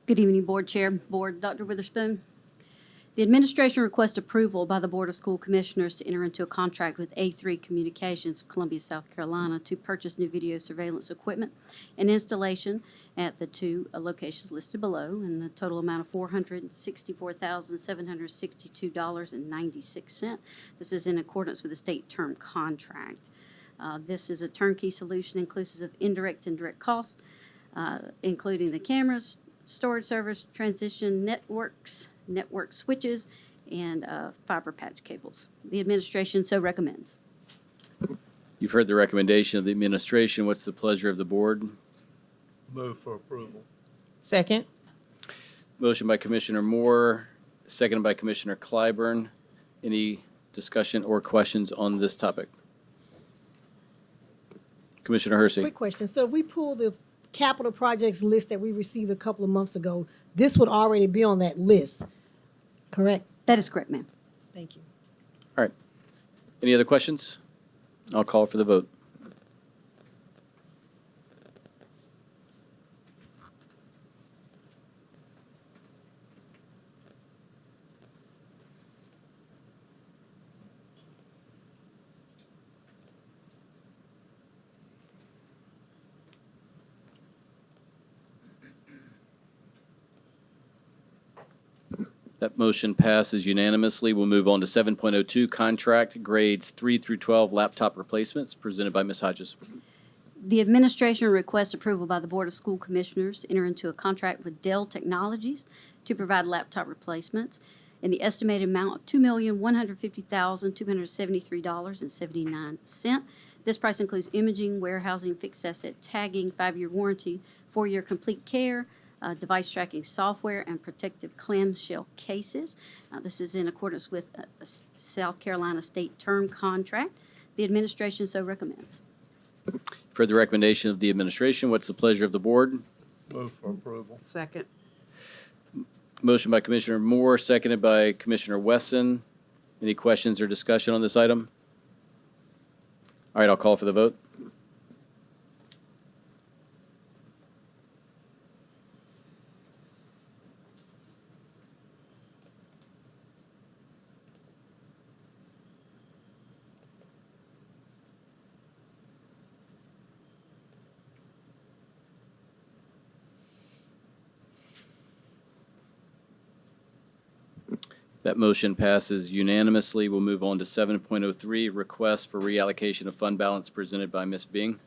Good evening, Board Chair, Board, Dr. Witherspoon. The administration requests approval by the Board of School Commissioners to enter into a contract with A3 Communications of Columbia, South Carolina to purchase new video surveillance equipment and installation at the 2 locations listed below in the total amount of $464,762.96. This is in accordance with the state term contract. This is a turnkey solution inclusive of indirect and direct costs, including the cameras, storage servers, transition networks, network switches, and fiber patch cables. The administration so recommends. You've heard the recommendation of the administration. What's the pleasure of the board? Move for approval. Second. Motion by Commissioner Moore, seconded by Commissioner Clyburn. Any discussion or questions on this topic? Commissioner Hersey. Quick question. So if we pull the capital projects list that we received a couple of months ago, this would already be on that list, correct? That is correct, ma'am. Thank you. All right. Any other questions? I'll call for the vote. That motion passes unanimously. We'll move on to 7.02, contract grades 3 through 12 laptop replacements, presented by Ms. Hodges. The administration requests approval by the Board of School Commissioners to enter into a contract with Dell Technologies to provide laptop replacements in the estimated amount of $2,150,273.79. This price includes imaging, warehousing, fixed asset tagging, 5-year warranty, 4-year complete care, device tracking software, and protective clamshell cases. This is in accordance with a South Carolina state term contract. The administration so recommends. For the recommendation of the administration, what's the pleasure of the board? Move for approval. Second. Motion by Commissioner Moore, seconded by Commissioner Wesson. Any questions or discussion on this item? All right, I'll call for the vote. That motion passes unanimously. We'll move on to 7.03, request for reallocation of fund balance, presented by Ms. Bing.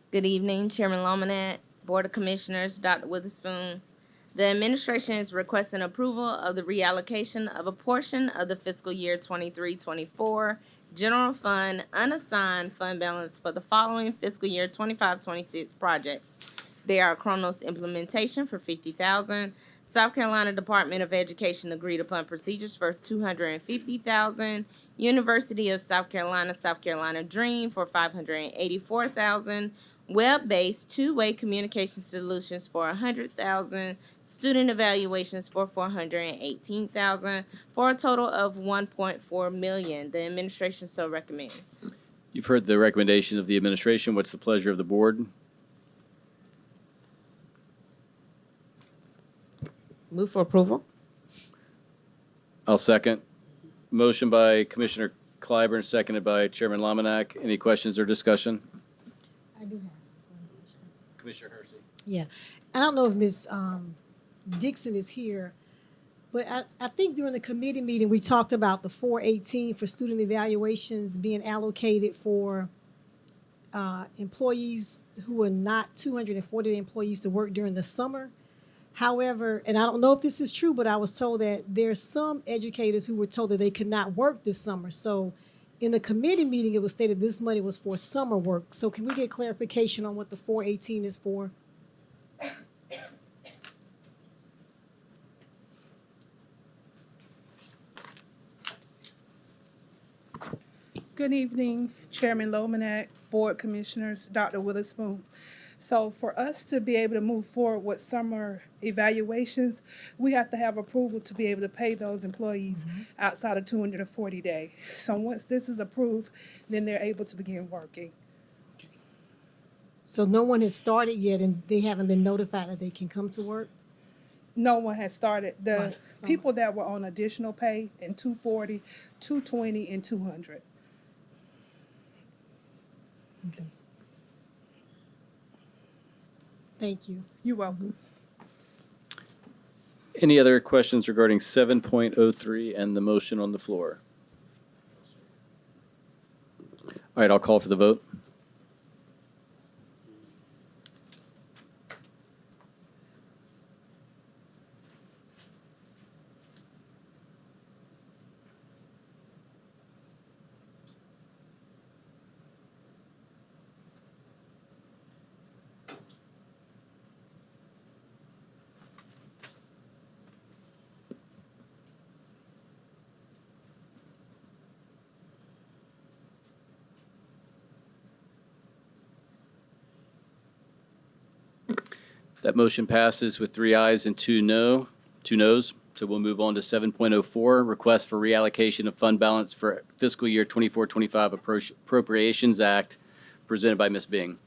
Good evening, Chairman Lomanat, Board of Commissioners, Dr. Witherspoon. The administration is requesting approval of the reallocation of a portion of the fiscal year 23-24 general fund unassigned fund balance for the following fiscal year 25-26 projects. They are Chronos implementation for $50,000. South Carolina Department of Education agreed upon procedures for $250,000. University of South Carolina Dream for $584,000. Web-based two-way communication solutions for $100,000. Student evaluations for $418,000 for a total of $1.4 million. The administration so recommends. You've heard the recommendation of the administration. What's the pleasure of the board? Move for approval. I'll second. Motion by Commissioner Clyburn, seconded by Chairman Lominack. Any questions or discussion? I do have one question. Commissioner Hersey. Yeah, I don't know if Ms. Dixon is here, but I think during the committee meeting, we talked about the 418 for student evaluations being allocated for employees who are not 240 employees to work during the summer. However, and I don't know if this is true, but I was told that there's some educators who were told that they could not work this summer. So in the committee meeting, it was stated this money was for summer work. So can we get clarification on what the 418 is for? Good evening, Chairman Lominack, Board Commissioners, Dr. Witherspoon. So for us to be able to move forward with summer evaluations, we have to have approval to be able to pay those employees outside of 240 days. So once this is approved, then they're able to begin working. So no one has started yet, and they haven't been notified that they can come to work? No one has started. The Right, so- people that were on additional pay in 240, 220, and 200. Okay. Thank you. You're welcome. Any other questions regarding 7.03 and the motion on the floor? All right, I'll call for the vote. That motion passes with 3 ayes and 2 noes. So we'll move on to 7.04, request for reallocation of fund balance for fiscal year 24-25 Appropriations Act, presented by Ms. Bing.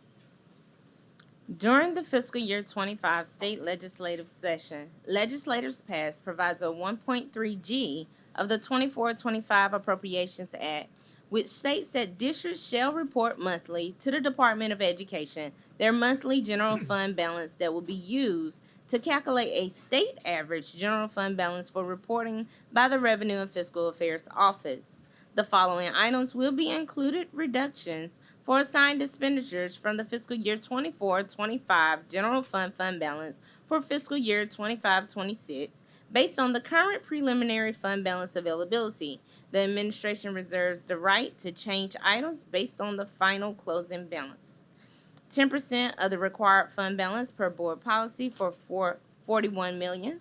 During the fiscal year 25 state legislative session, legislators passed provides a 1.3G of the 24-25 Appropriations Act, which states that districts shall report monthly to the Department of Education their monthly general fund balance that will be used to calculate a state average general fund balance for reporting by the Revenue and Fiscal Affairs Office. The following items will be included reductions for assigned expenditures from the fiscal year 24-25 general fund balance for fiscal year 25-26 based on the current preliminary fund balance availability. The administration reserves the right to change items based on the final closing balance. 10% of the required fund balance per board policy for $41 million.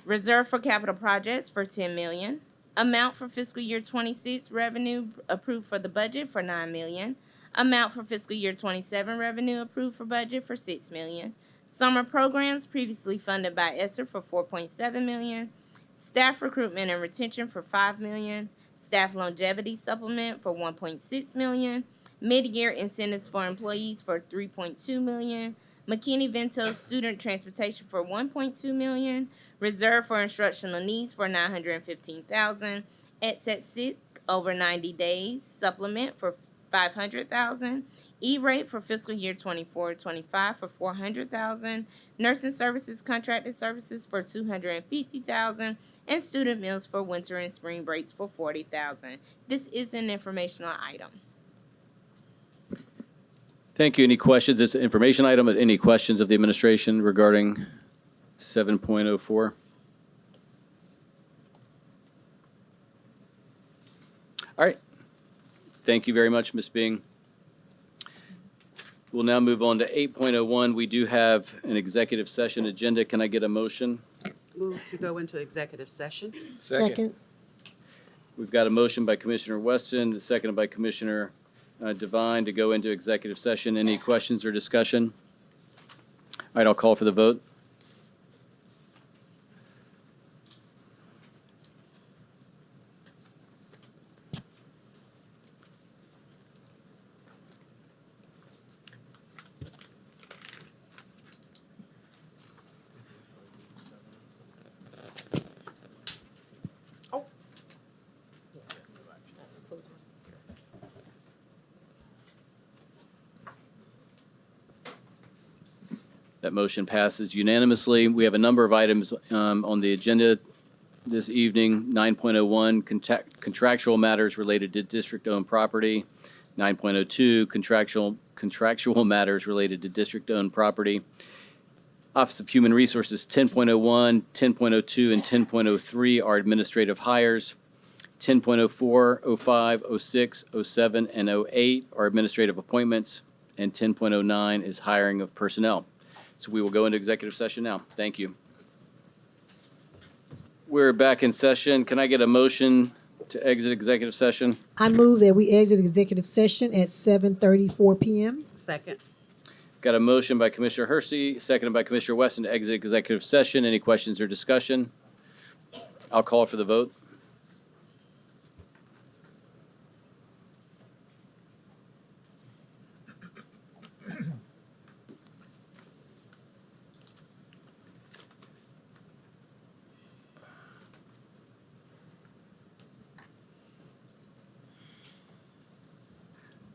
Reserve for capital projects for $10 million. Amount for fiscal year 26 revenue approved for the budget for $9 million. Amount for fiscal year 27 revenue approved for budget for $6 million. Summer programs previously funded by ESSER for $4.7 million. Staff recruitment and retention for $5 million. Staff longevity supplement for $1.6 million. Mid-year incentives for employees for $3.2 million. McKinney-Vento student transportation for $1.2 million. Reserve for instructional needs for $915,000. Excess sick over 90 days supplement for $500,000. E-rate for fiscal year 24-25 for $400,000. Nursing services contracted services for $250,000. And student meals for winter and spring breaks for $40,000. This is an informational item. Thank you. Any questions? It's an information item. Any questions of the administration regarding 7.04? All Thank you very much, Ms. Bing. We'll now move on to 8.01. We do have an executive session agenda. Can I get a motion? Move to go into executive session. Second. We've got a motion by Commissioner Weston, seconded by Commissioner Devine to go into executive session. Any questions or discussion? All right, I'll call for the vote. That motion passes unanimously. We have a number of items on the agenda this evening. 9.01, contractual matters related to district-owned property. 9.02, contractual matters related to district-owned property. Office of Human Resources 10.01, 10.02, and 10.03 are administrative hires. 10.04, 05, 06, 07, and 08 are administrative appointments. And 10.09 is hiring of personnel. So we will go into executive session now. Thank you. We're back in session. Can I get a motion to exit executive session? I move that we exit executive session at 7:34 p.m. Second. Got a motion by Commissioner Hersey, seconded by Commissioner Weston to exit executive session. Any questions or discussion? I'll call for the vote.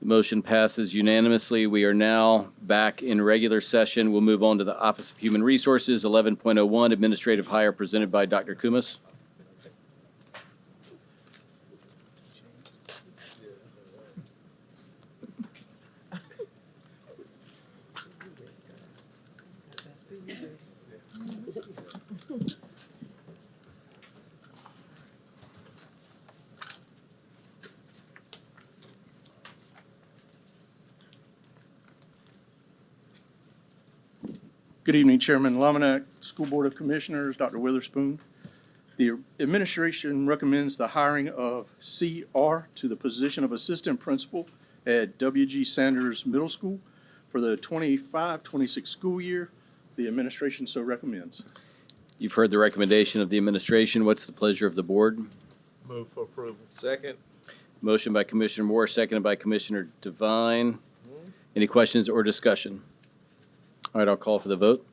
The motion passes unanimously. We are now back in regular session. We'll move on to the Office of Human Resources, 11.01, administrative hire presented by Dr. Kumas. Good evening, Chairman Lominack, School Board of Commissioners, Dr. Witherspoon. The administration recommends the hiring of C.R. to the position of Assistant Principal at W.G. Sanders Middle School for the 25-26 school year. The administration so recommends. You've heard the recommendation of the administration. What's the pleasure of the board? Move for approval. Second. Motion by Commissioner Moore, seconded by Commissioner Devine. Any questions or discussion? All right, I'll call for the vote.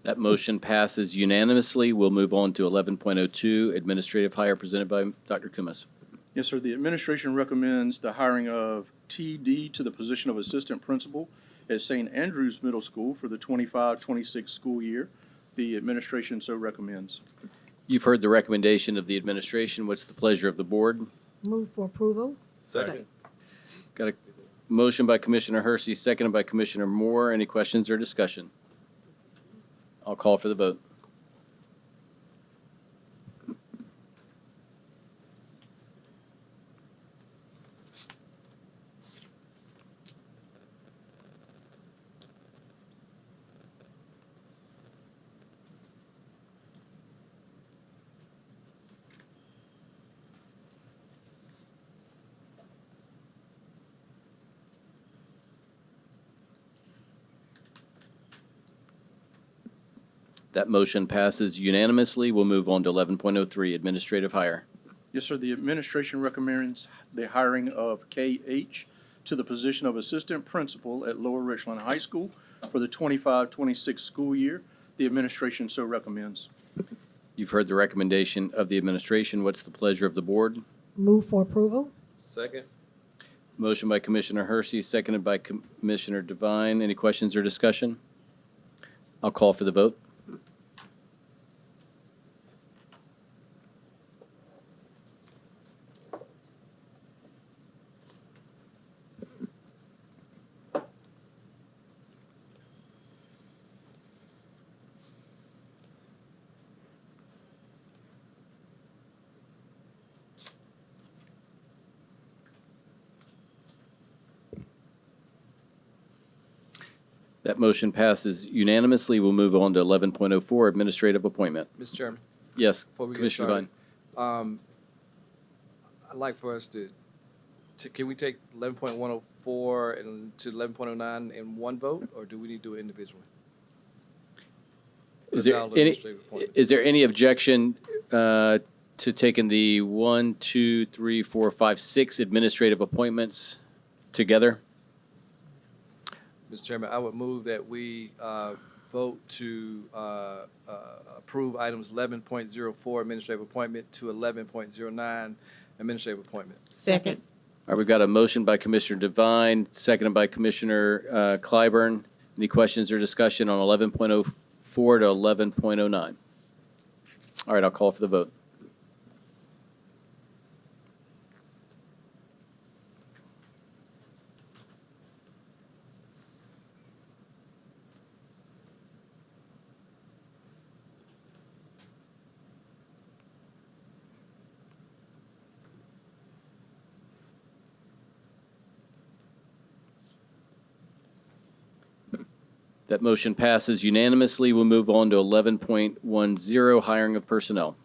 That motion passes unanimously. We'll move on to 11.02, administrative hire presented by Dr. Kumas. Yes, sir. The administration recommends the hiring of T.D. to the position of Assistant Principal at St. Andrews Middle School for the 25-26 school year. The administration so recommends. You've heard the recommendation of the administration. What's the pleasure of the board? Move for approval. Second. Got a motion by Commissioner Hersey, seconded by Commissioner Moore. Any questions or discussion? I'll call for the vote. That motion passes unanimously. We'll move on to 11.03, administrative hire. Yes, sir. The administration recommends the hiring of K.H. to the position of Assistant Principal at Lower Richland High School for the 25-26 school year. The administration so recommends. You've heard the recommendation of the administration. What's the pleasure of the board? Move for approval. Second. Motion by Commissioner Hershey, seconded by Commissioner Devine. Any questions or discussion? I'll call for the vote. That motion passes unanimously. We'll move on to 11.04, administrative appointment. Mr. Chairman, Yes, before we get Commissioner started, Devine. I'd like for us to can we take 11.104 and to 11.09 in one vote, or do we need to do it individually? Is there any objection to taking the 1, 2, 3, 4, 5, 6 administrative appointments together? Mr. Chairman, I would move that we vote to approve items 11.04 administrative appointment to 11.09 administrative appointment. Second. All right, we've got a motion by Commissioner Devine, seconded by Commissioner Clyburn. Any questions or discussion on 11.04 to 11.09? All right, I'll call for the vote. That motion passes unanimously. We'll move on to 11.10, hiring of personnel.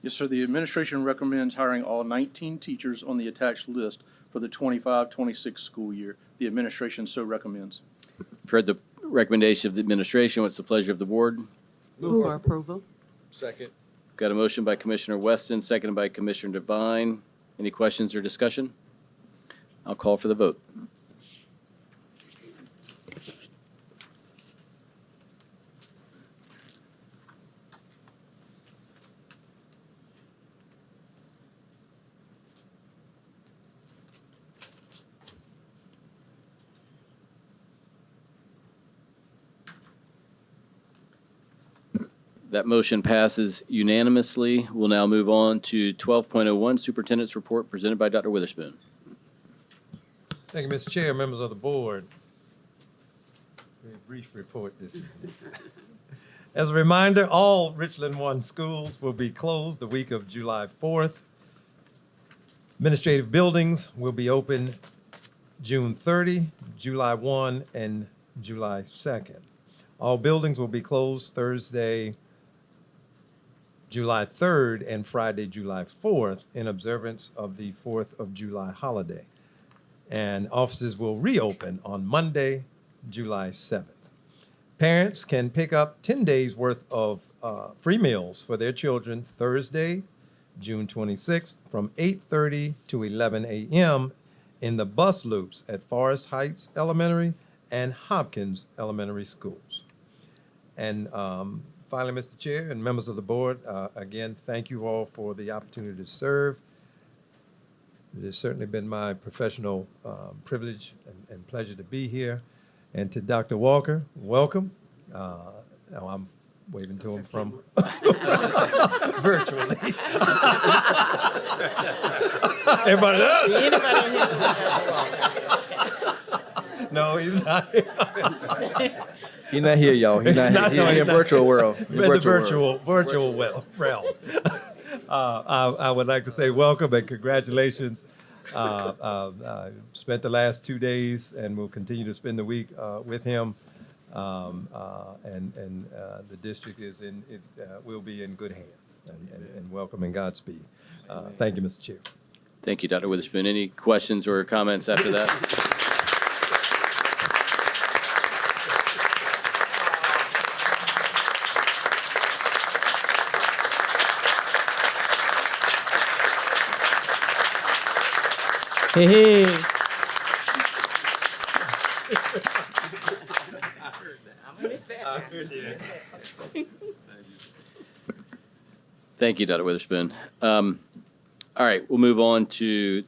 Yes, sir. The administration recommends hiring all 19 teachers on the attached list for the 25-26 school year. The administration so recommends. You've heard the recommendation of the administration. What's the pleasure of the board? Move for approval. Second. Got a motion by Commissioner Weston, seconded by Commissioner Devine. Any questions or discussion? I'll call for the vote. That motion passes unanimously. We'll now move on to 12.01, Superintendent's Report presented by Dr. Witherspoon. Thank you, Mr. Chair, members of the board. Very brief report this evening. As a reminder, all Richland 1 schools will be closed the week of July 4th. Administrative buildings will be open June 30, July 1, and July 2nd. All buildings will be closed Thursday, July 3rd, and Friday, July 4th, in observance of the 4th of July holiday. And offices will reopen on Monday, July 7th. Parents can pick up 10 days worth of free meals for their children Thursday, June 26th, from 8:30 to 11 a.m. in the bus loops at Forest Heights Elementary and Hopkins Elementary Schools. And finally, Mr. Chair and members of the board, again, thank you all for the opportunity to serve. It has certainly been my professional privilege and pleasure to be here. And to Dr. Walker, welcome. I'm waving to him from virtually. Everybody else? No, he's not here. He's not here, y'all. He's not here. He's in virtual world. In the virtual realm. I would like to say welcome and congratulations. Spent the last 2 days and will continue to spend the week with him. And the district will be in good hands. And welcome and Godspeed. Thank you, Mr. Chair. Thank you, Dr. Witherspoon. Any questions or comments after that? Hey. Thank you, Dr. Witherspoon. All right, we'll move on to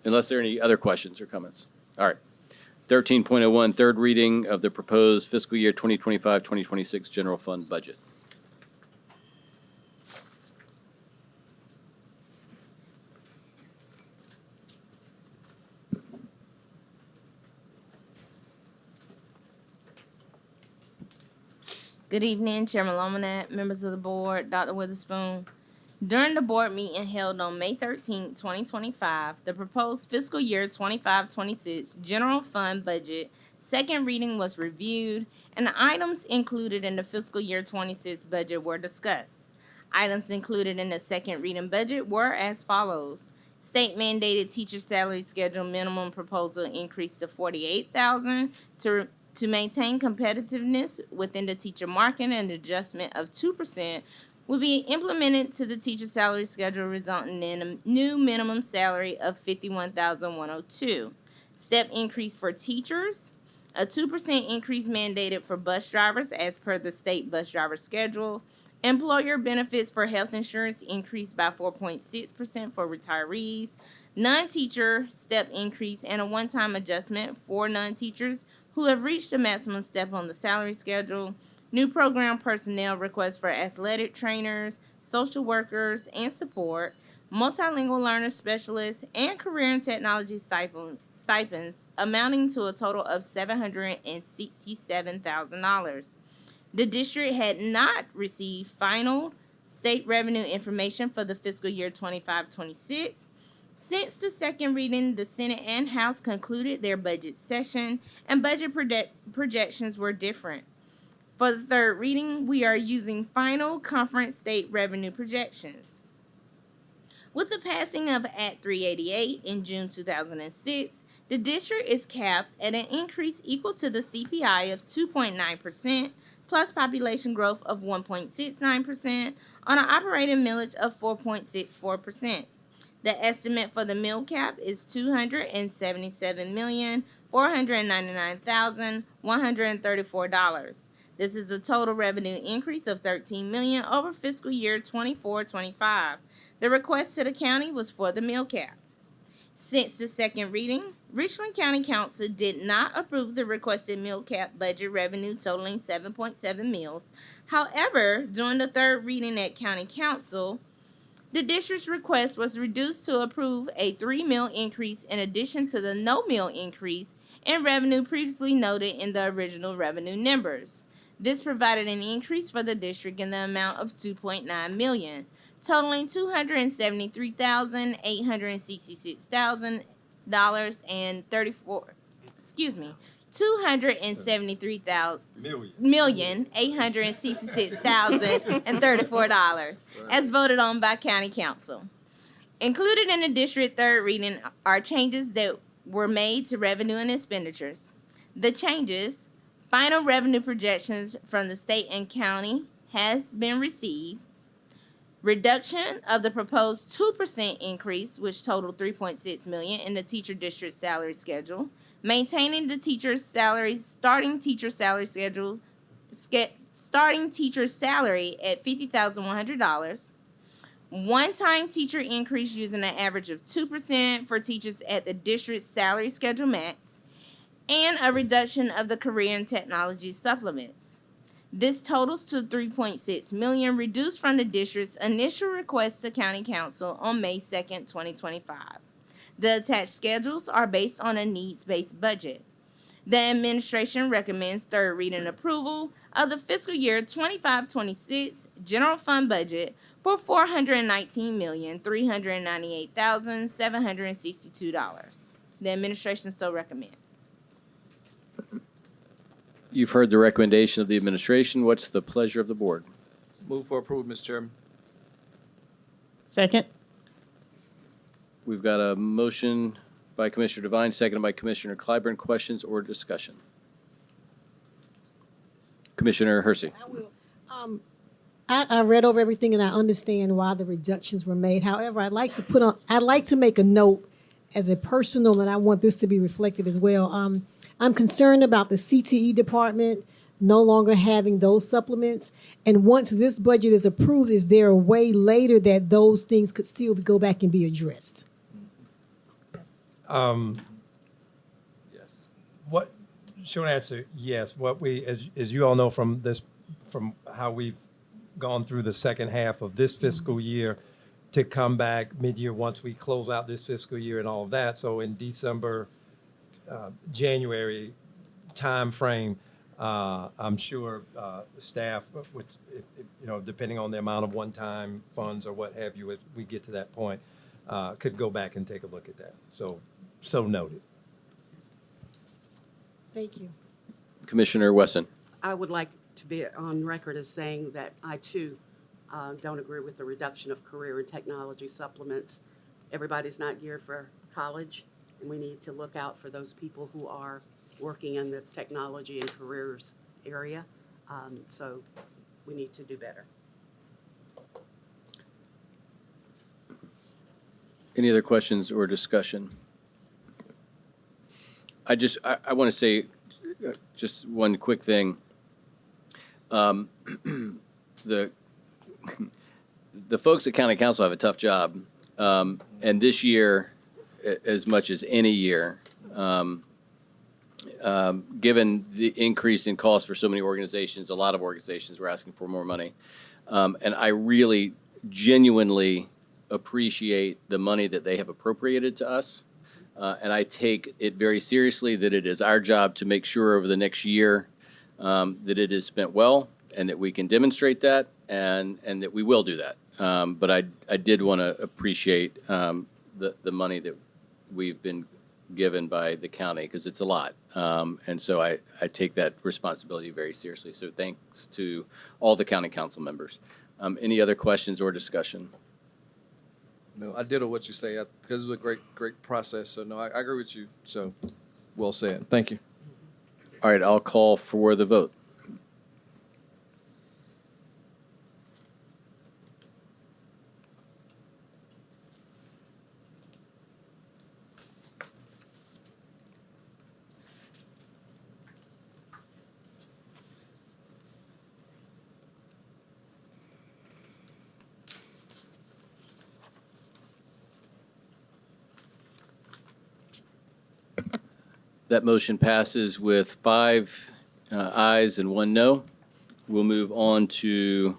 Unless there are any other questions or comments. All right. 13.01, third reading of the proposed fiscal year 2025-2026 general fund budget. Good evening, Chairman Lomanet, members of the board, Dr. Witherspoon. During the board meeting held on May 13, 2025, the proposed fiscal year 25-26 general fund budget second reading was reviewed, and the items included in the fiscal year 26 budget were discussed. Items included in the second reading budget were as follows. State mandated teacher salary schedule minimum proposal increased to $48,000 to maintain competitiveness within the teacher market. An adjustment of 2% will be implemented to the teacher salary schedule, resulting in a new minimum salary of $51,102. Step increase for teachers, a 2% increase mandated for bus drivers as per the state bus driver schedule. Employer benefits for health insurance increased by 4.6% for retirees. Non-teacher step increase and a one-time adjustment for non-teachers who have reached the maximum step on the salary schedule. New program personnel requests for athletic trainers, social workers, and support, multilingual learner specialists, and career and technology stipends amounting to a total of $767,000. The district had not received final state revenue information for the fiscal year 25-26. Since the second reading, the Senate and House concluded their budget session, and budget projections were different. For the third reading, we are using final conference state revenue projections. With the passing of Act 388 in June 2006, the district is capped at an increase equal to the CPI of 2.9% plus population growth of 1.69% on an operating millage of 4.64%. The estimate for the mill cap is $277,499,134. This is a total revenue increase of $13 million over fiscal year 24-25. The request to the county was for the mill cap. Since the second reading, Richland County Council did not approve the requested mill cap budget revenue totaling 7.7 mills. However, during the third reading at County Council, the district's request was reduced to approve a 3 mill increase in addition to the no mill increase in revenue previously noted in the original revenue numbers. This provided an increase for the district in the amount of $2.9 million, totaling $273,866,000 and $273,866,034 as voted on by County Council. Included in the district third reading are changes that were made to revenue and expenditures. The changes, final revenue projections from the state and county has been received. Reduction of the proposed 2% increase, which totaled $3.6 million in the teacher district salary schedule. Maintaining the starting teacher salary at $50,100. One-time teacher increase using an average of 2% for teachers at the district salary schedule max, and a reduction of the career and technology supplements. This totals to $3.6 million, reduced from the district's initial request to County Council on May 2nd, 2025. The attached schedules are based on a needs-based budget. The administration recommends third reading approval of the fiscal year 25-26 general fund budget for $419,398,762. The administration so recommends. You've heard the recommendation of the administration. What's the pleasure of the board? Move for approval, Mr. Chairman. Second. We've got a motion by Commissioner Devine, seconded by Commissioner Clyburn. Questions or discussion? Commissioner Hersey. I will. I read over everything and I understand why the reductions were made. However, I'd like to make a note as a personal, and I want this to be reflected as well. I'm concerned about the CTE department no longer having those supplements. And once this budget is approved, is there a way later that those things could still go back and be addressed? Yes. What, short answer, yes. What we, as you all know from this, from how we've gone through the second half of this fiscal year, to come back mid-year once we close out this fiscal year and all of that. So in December, January timeframe, I'm sure staff, which, you know, depending on the amount of one-time funds or what have you, as we get to that point, could go back and take a look at that. So noted. Thank you. Commissioner Wesson. I would like to be on record as saying that I too don't agree with the reduction of career and technology supplements. Everybody's not geared for college, and we need to look out for those people who are working in the technology and careers area. So we need to do better. Any other questions or discussion? I want to say just one quick thing. The folks at County Council have a tough job. And this year, as much as any year, given the increase in cost for so many organizations, a lot of organizations were asking for more money. And I really genuinely appreciate the money that they have appropriated to us. And I take it very seriously that it is our job to make sure over the next year that it is spent well and that we can demonstrate that and that we will do that. But I did want to appreciate the money that we've been given by the county because it's a lot. And so I take that responsibility very seriously. So thanks to all the county council members. Any other questions or discussion? No, I did what you say because it was a great process. So no, I agree with you. So well said. Thank you. All right, I'll call for the vote. That motion passes with 5 ayes and 1 no. We'll move on to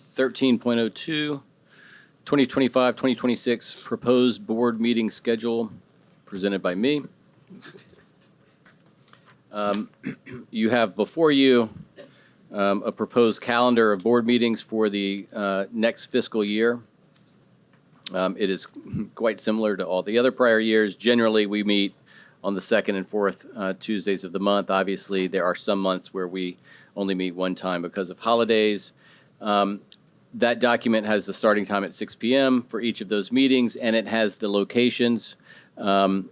13.02, 2025-2026 proposed board meeting schedule presented by me. You have before you a proposed calendar of board meetings for the next fiscal year. It is quite similar to all the other prior years. Generally, we meet on the second and fourth Tuesdays of the month. Obviously, there are some months where we only meet one time because of holidays. That document has the starting time at 6 p.m. for each of those meetings, and it has the locations. Can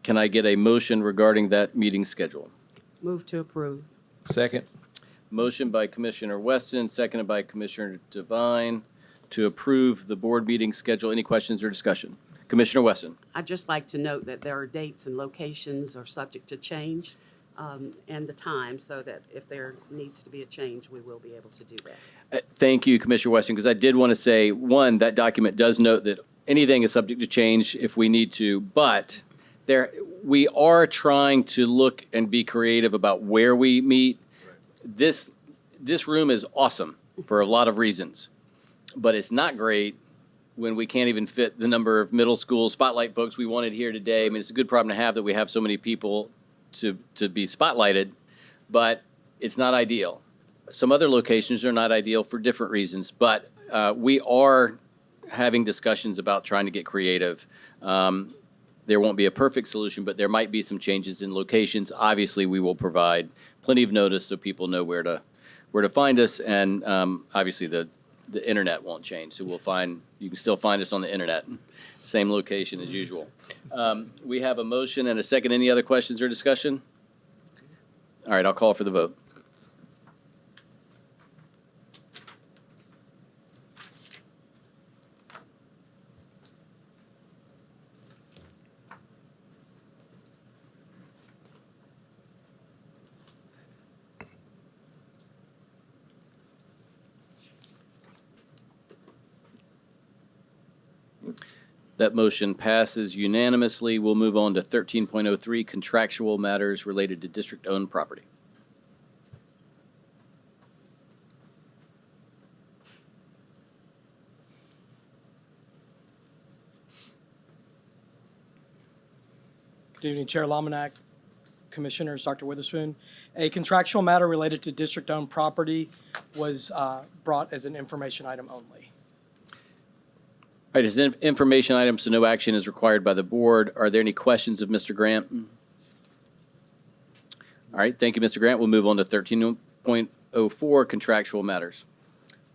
I get a motion regarding that meeting schedule? Move to approve. Second. Motion by Commissioner Weston, seconded by Commissioner Devine to approve the board meeting schedule. Any questions or discussion? Commissioner Weston. I'd just like to note that there are dates and locations are subject to change and the time, so that if there needs to be a change, we will be able to do that. Thank you, Commissioner Weston, because I did want to say, one, that document does note that anything is subject to change if we need to, but we are trying to look and be creative about where we meet. This room is awesome for a lot of reasons. But it's not great when we can't even fit the number of middle school spotlight folks we wanted here today. I mean, it's a good problem to have that we have so many people to be spotlighted, but it's not ideal. Some other locations are not ideal for different reasons, but we are having discussions about trying to get creative. There won't be a perfect solution, but there might be some changes in locations. Obviously, we will provide plenty of notice so people know where to find us, and obviously the internet won't change, so you can still find us on the internet. Same location as usual. We have a motion and a second. Any other questions or discussion? All right, I'll call for the vote. That motion passes unanimously. We'll move on to 13.03, contractual matters related to district-owned property. Good evening, Chair Lominack, Commissioners, Dr. Witherspoon. A contractual matter related to district-owned property was brought as an information item only. All right, it's an information item, so no action is required by the board. Are there any questions of Mr. Grant? All right, thank you, Mr. Grant. We'll move on to 13.04, contractual matters.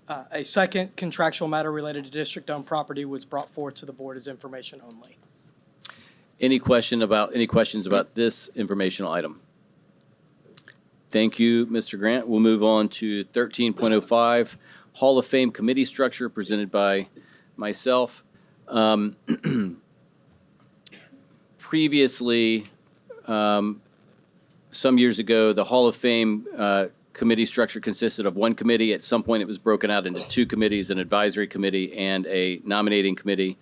A second contractual matter related to district-owned property was brought forth to the board as information only. Any questions about this informational item? Thank you, Mr. Grant. We'll move on to 13.05, Hall of Fame committee structure presented by myself. Previously, some years ago, the Hall of Fame committee structure consisted of one committee. At some point, it was broken out into two committees, an advisory committee and a nominating committee.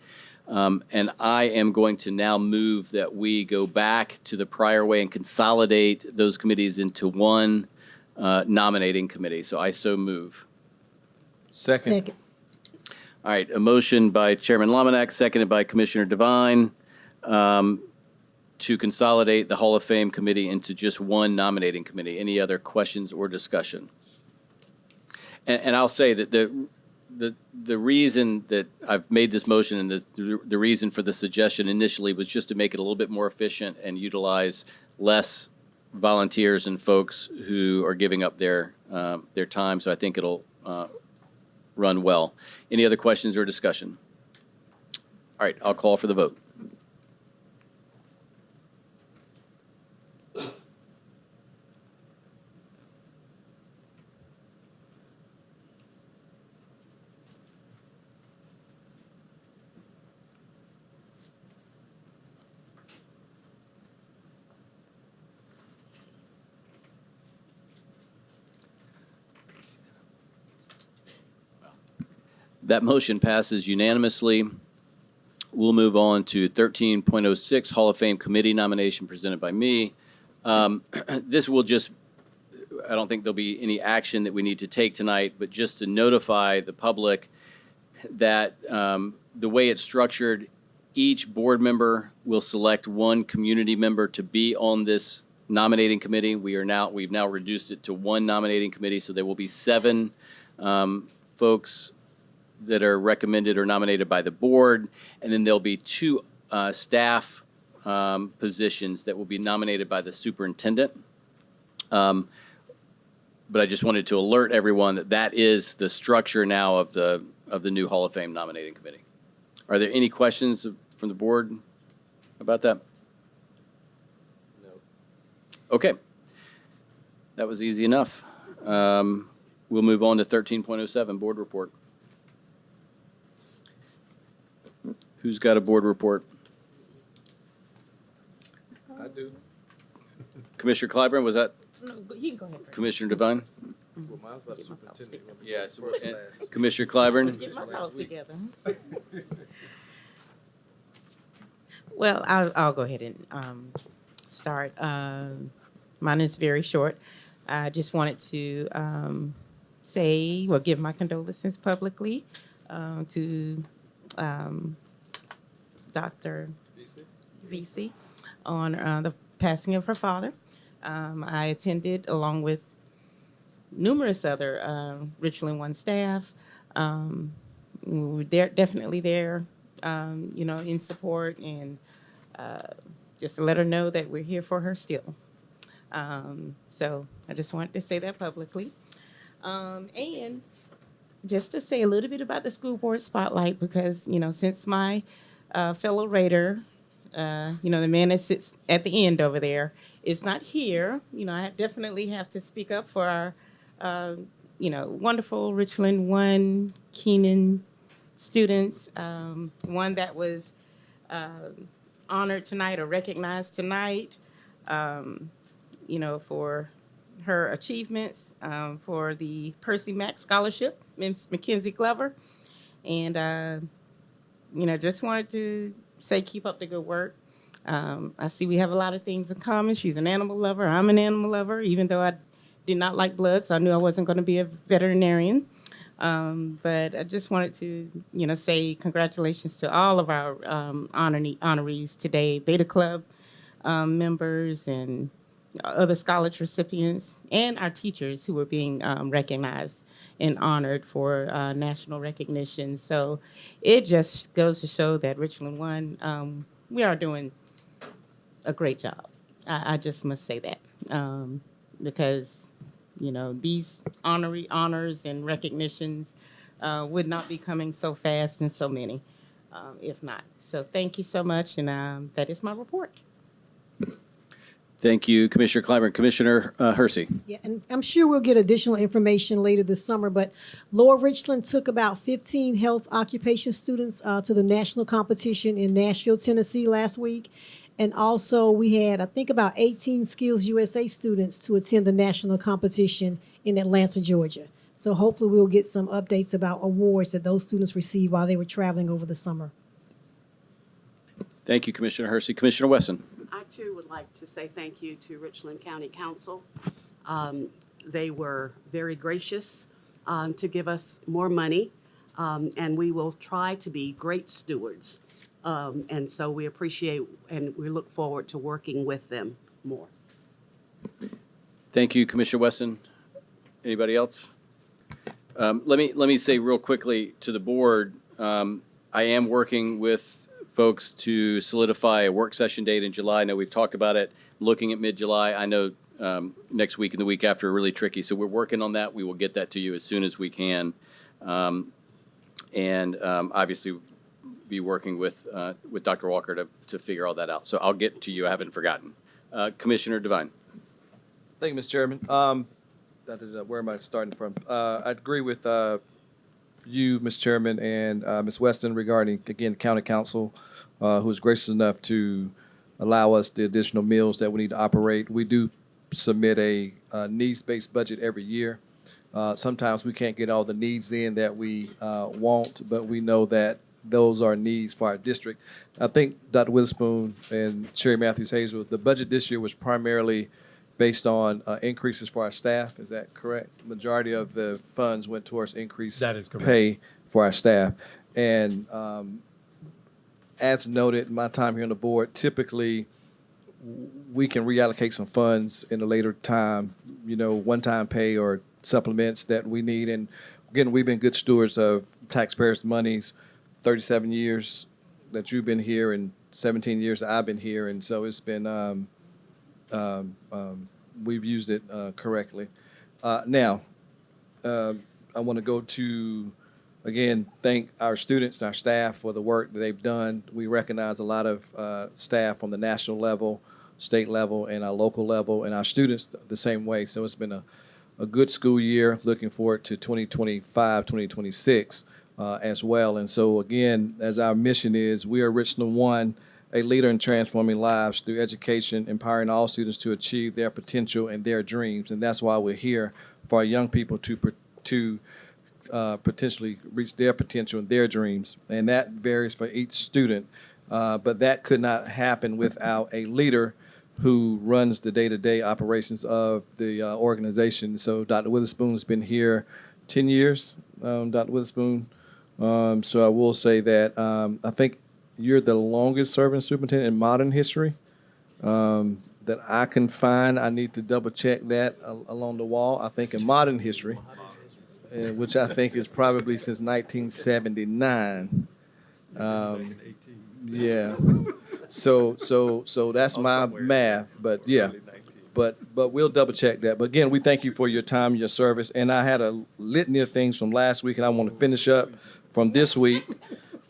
And I am going to now move that we go back to the prior way and consolidate those committees into one nominating committee. So I so move. Second. All right, a motion by Chairman Lominack, seconded by Commissioner Devine, to consolidate the Hall of Fame committee into just one nominating committee. Any other questions or discussion? And I'll say that the reason that I've made this motion and the reason for the suggestion initially was just to make it a little bit more efficient and utilize less volunteers and folks who are giving up their time. So I think it'll run well. Any other questions or discussion? All right, I'll call for the vote. That motion passes unanimously. We'll move on to 13.06, Hall of Fame committee nomination presented by me. This will just, I don't think there'll be any action that we need to take tonight, but just to notify the public that the way it's structured, each board member will select one community member to be on this nominating committee. We've now reduced it to one nominating committee, so there will be 7 folks that are recommended or nominated by the board, and then there'll be 2 staff positions that will be nominated by the superintendent. But I just wanted to alert everyone that that is the structure now of the new Hall of Fame nominating committee. Are there any questions from the board about that? No. Okay. That was easy enough. We'll move on to 13.07, board report. Who's got a board report? I do. Commissioner Clyburn, was that No, you can go ahead first. Commissioner Devine? Well, mine's about the superintendent. Yeah, Commissioner Clyburn? Get my thoughts together. Well, I'll go ahead and start. Mine is very short. I just wanted to give my condolences publicly to Dr. Vesey on the passing of her father. I attended along with numerous other Richland 1 staff. We were definitely there, in support and just to let her know that we're here for her still. So I just wanted to say that publicly. And just to say a little bit about the school board spotlight, because, since my fellow Raider, the man that sits at the end over there, is not here, I definitely have to speak up for our, wonderful Richland 1 Keenan students. One that was honored tonight or recognized tonight, for her achievements, for the Percy Mack Scholarship, Ms. Mackenzie Glover. And just wanted to say keep up the good work. I see we have a lot of things in common. She's an animal lover. I'm an animal lover, even though I did not like blood, so I knew I wasn't going to be a veterinarian. But I just wanted to, say congratulations to all of our honorees today, Beta Club members and other scholarship recipients, and our teachers who were being recognized and honored for national recognition. So it just goes to show that Richland One, we are doing a great job. I just must say that because, these honors and recognitions would not be coming so fast and so many, if not. So thank you so much, and that is my report. Thank you, Commissioner Clyburn. Commissioner Hersey. Yeah, and I'm sure we'll get additional information later this summer, but Lower Richland took about 15 health occupation students to the national competition in Nashville, Tennessee last week. And also we had, I think, about 18 Skills USA students to attend the national competition in Atlanta, Georgia. So hopefully we'll get some updates about awards that those students received while they were traveling over the summer. Thank you, Commissioner Hersey. Commissioner Wesson. I too would like to say thank you to Richland County Council. They were very gracious to give us more money, and we will try to be great stewards. And so we appreciate and we look forward to working with them more. Thank you, Commissioner Wesson. Anybody else? Let me say real quickly to the board, I am working with folks to solidify a work session date in July. I know we've talked about it, looking at mid-July. I know next week and the week after are really tricky, so we're working on that. We will get that to you as soon as we can. Obviously, be working with Dr. Walker to figure all that out. So I'll get to you. I haven't forgotten. Commissioner Devine. Thank you, Mr. Chairman. Where am I starting from? I agree with you, Mr. Chairman, and Ms. Weston regarding, again, County Council, who is gracious enough to allow us the additional meals that we need to operate. We do submit a needs-based budget every year. Sometimes we can't get all the needs in that we want, but we know that those are needs for our district. I think Dr. Witherspoon and Sherry Matthews Hazel, the budget this year was primarily based on increases for our staff. Is that correct? Majority of the funds went towards increased That is correct. pay for our staff. And as noted in my time here on the board, typically we can reallocate some funds in a later time, one-time pay or supplements that we need. And again, we've been good stewards of taxpayers' monies, 37 years that you've been here and 17 years that I've been here. And so it's been, we've used it correctly. Now, I want to go to, again, thank our students, our staff for the work that they've done. We recognize a lot of staff on the national level, state level, and our local level, and our students the same way. So it's been a good school year. Looking forward to 2025, 2026 as well. And so, again, as our mission is, we are Richland One, a leader in transforming lives through education, empowering all students to achieve their potential and their dreams. And that's why we're here, for our young people to potentially reach their potential and their dreams. And that varies for each student. But that could not happen without a leader who runs the day-to-day operations of the organization. So Dr. Witherspoon's been here 10 years, Dr. Witherspoon. So I will say that I think you're the longest serving superintendent in modern history that I can find. I need to double check that along the wall. I think in modern history, which I think is probably since 1979. Yeah. So that's my math, but yeah. But we'll double check that. But again, we thank you for your time, your service. And I had a litany of things from last week, and I want to finish up from this week.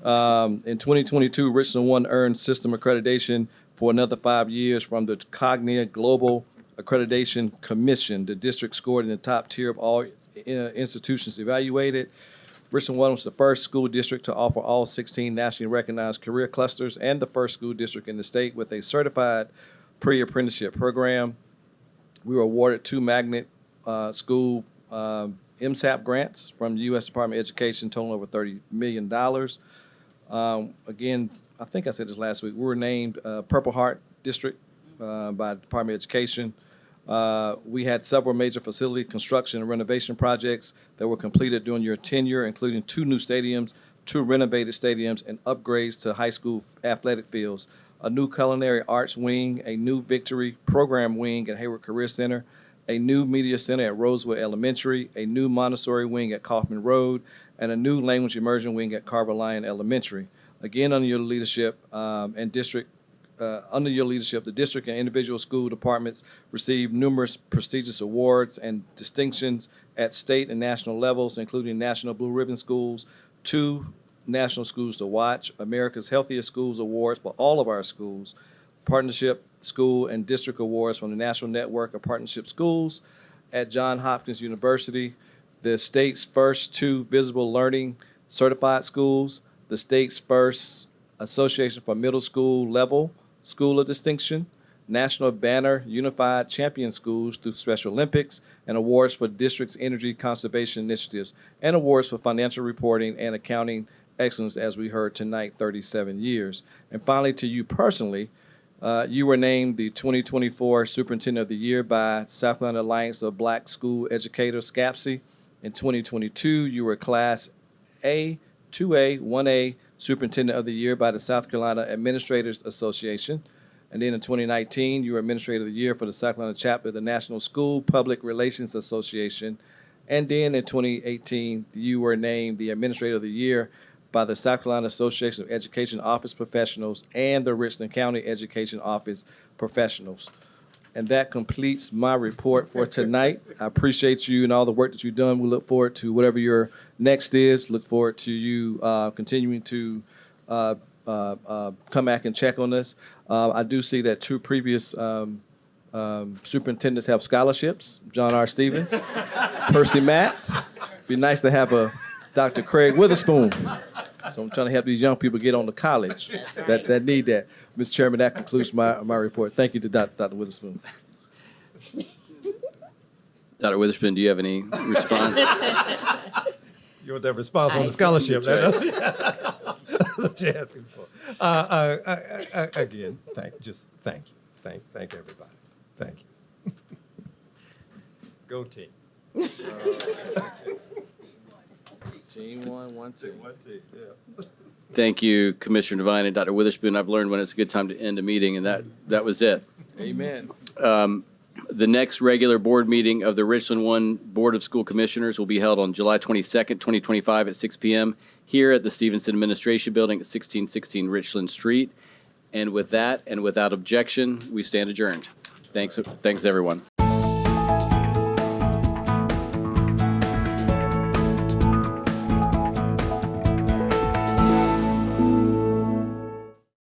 In 2022, Richland One earned system accreditation for another 5 years from the Cognia Global Accreditation Commission. The district scored in the top tier of all institutions evaluated. Richland One was the first school district to offer all 16 nationally recognized career clusters and the first school district in the state with a certified pre-apprenticeship program. We were awarded 2 magnet school MSAP grants from the U.S. Department of Education, totaling over $30 million. Again, I think I said this last week, we were named Purple Heart District by the Department of Education. We had several major facility construction and renovation projects that were completed during your tenure, including 2 new stadiums, 2 renovated stadiums, and upgrades to high school athletic fields, a new culinary arts wing, a new victory program wing at Hayward Career Center, a new media center at Rosewood Elementary, a new Montessori wing at Kaufman Road, and a new language immersion wing at Carver Lyon Elementary. Again, under your leadership the district and individual school departments received numerous prestigious awards and distinctions at state and national levels, including National Blue Ribbon Schools, 2 National Schools to Watch, America's Healthiest Schools Awards for all of our schools, Partnership School and District Awards from the National Network of Partnership Schools at Johns Hopkins University, the state's first 2 Visible Learning Certified Schools, the state's first Association for Middle School Level School of Distinction, National Banner Unified Champion Schools through Special Olympics, and awards for district's energy conservation initiatives, and awards for financial reporting and accounting excellence, as we heard tonight, 37 years. And finally, to you personally, you were named the 2024 Superintendent of the Year by South Carolina Alliance of Black School Educators, SCAPSI. In 2022, you were Class A, 2A, 1A Superintendent of the Year by the South Carolina Administrators Association. And then in 2019, you were Administrator of the Year for the South Carolina chapter of the National School Public Relations Association. And then in 2018, you were named the Administrator of the Year by the South Carolina Association of Education Office Professionals and the Richland County Education Office Professionals. And that completes my report for tonight. I appreciate you and all the work that you've done. We look forward to whatever your next is. Look forward to you continuing to come back and check on this. I do see that 2 previous superintendents have scholarships, John R. Stevens, Percy Matt. Be nice to have a Dr. Craig Witherspoon. So I'm trying to help these young people get on to college that need that. Mr. Chairman, that concludes my report. Thank you to Dr. Witherspoon. Dr. Witherspoon, do you have any response? You want that response on the scholarship? That's what you're asking for. Again, thank you. Thank everybody. Thank you. Go team. Team one, team. Yeah. Thank you, Commissioner Devine and Dr. Witherspoon. I've learned when it's a good time to end a meeting, and that was it. Amen. The next regular board meeting of the Richland 1 Board of School Commissioners will be held on July 22nd, 2025 at 6 p.m. here at the Stevenson Administration Building at 1616 Richland Street. And with that, and without objection, we stand adjourned. Thanks, everyone.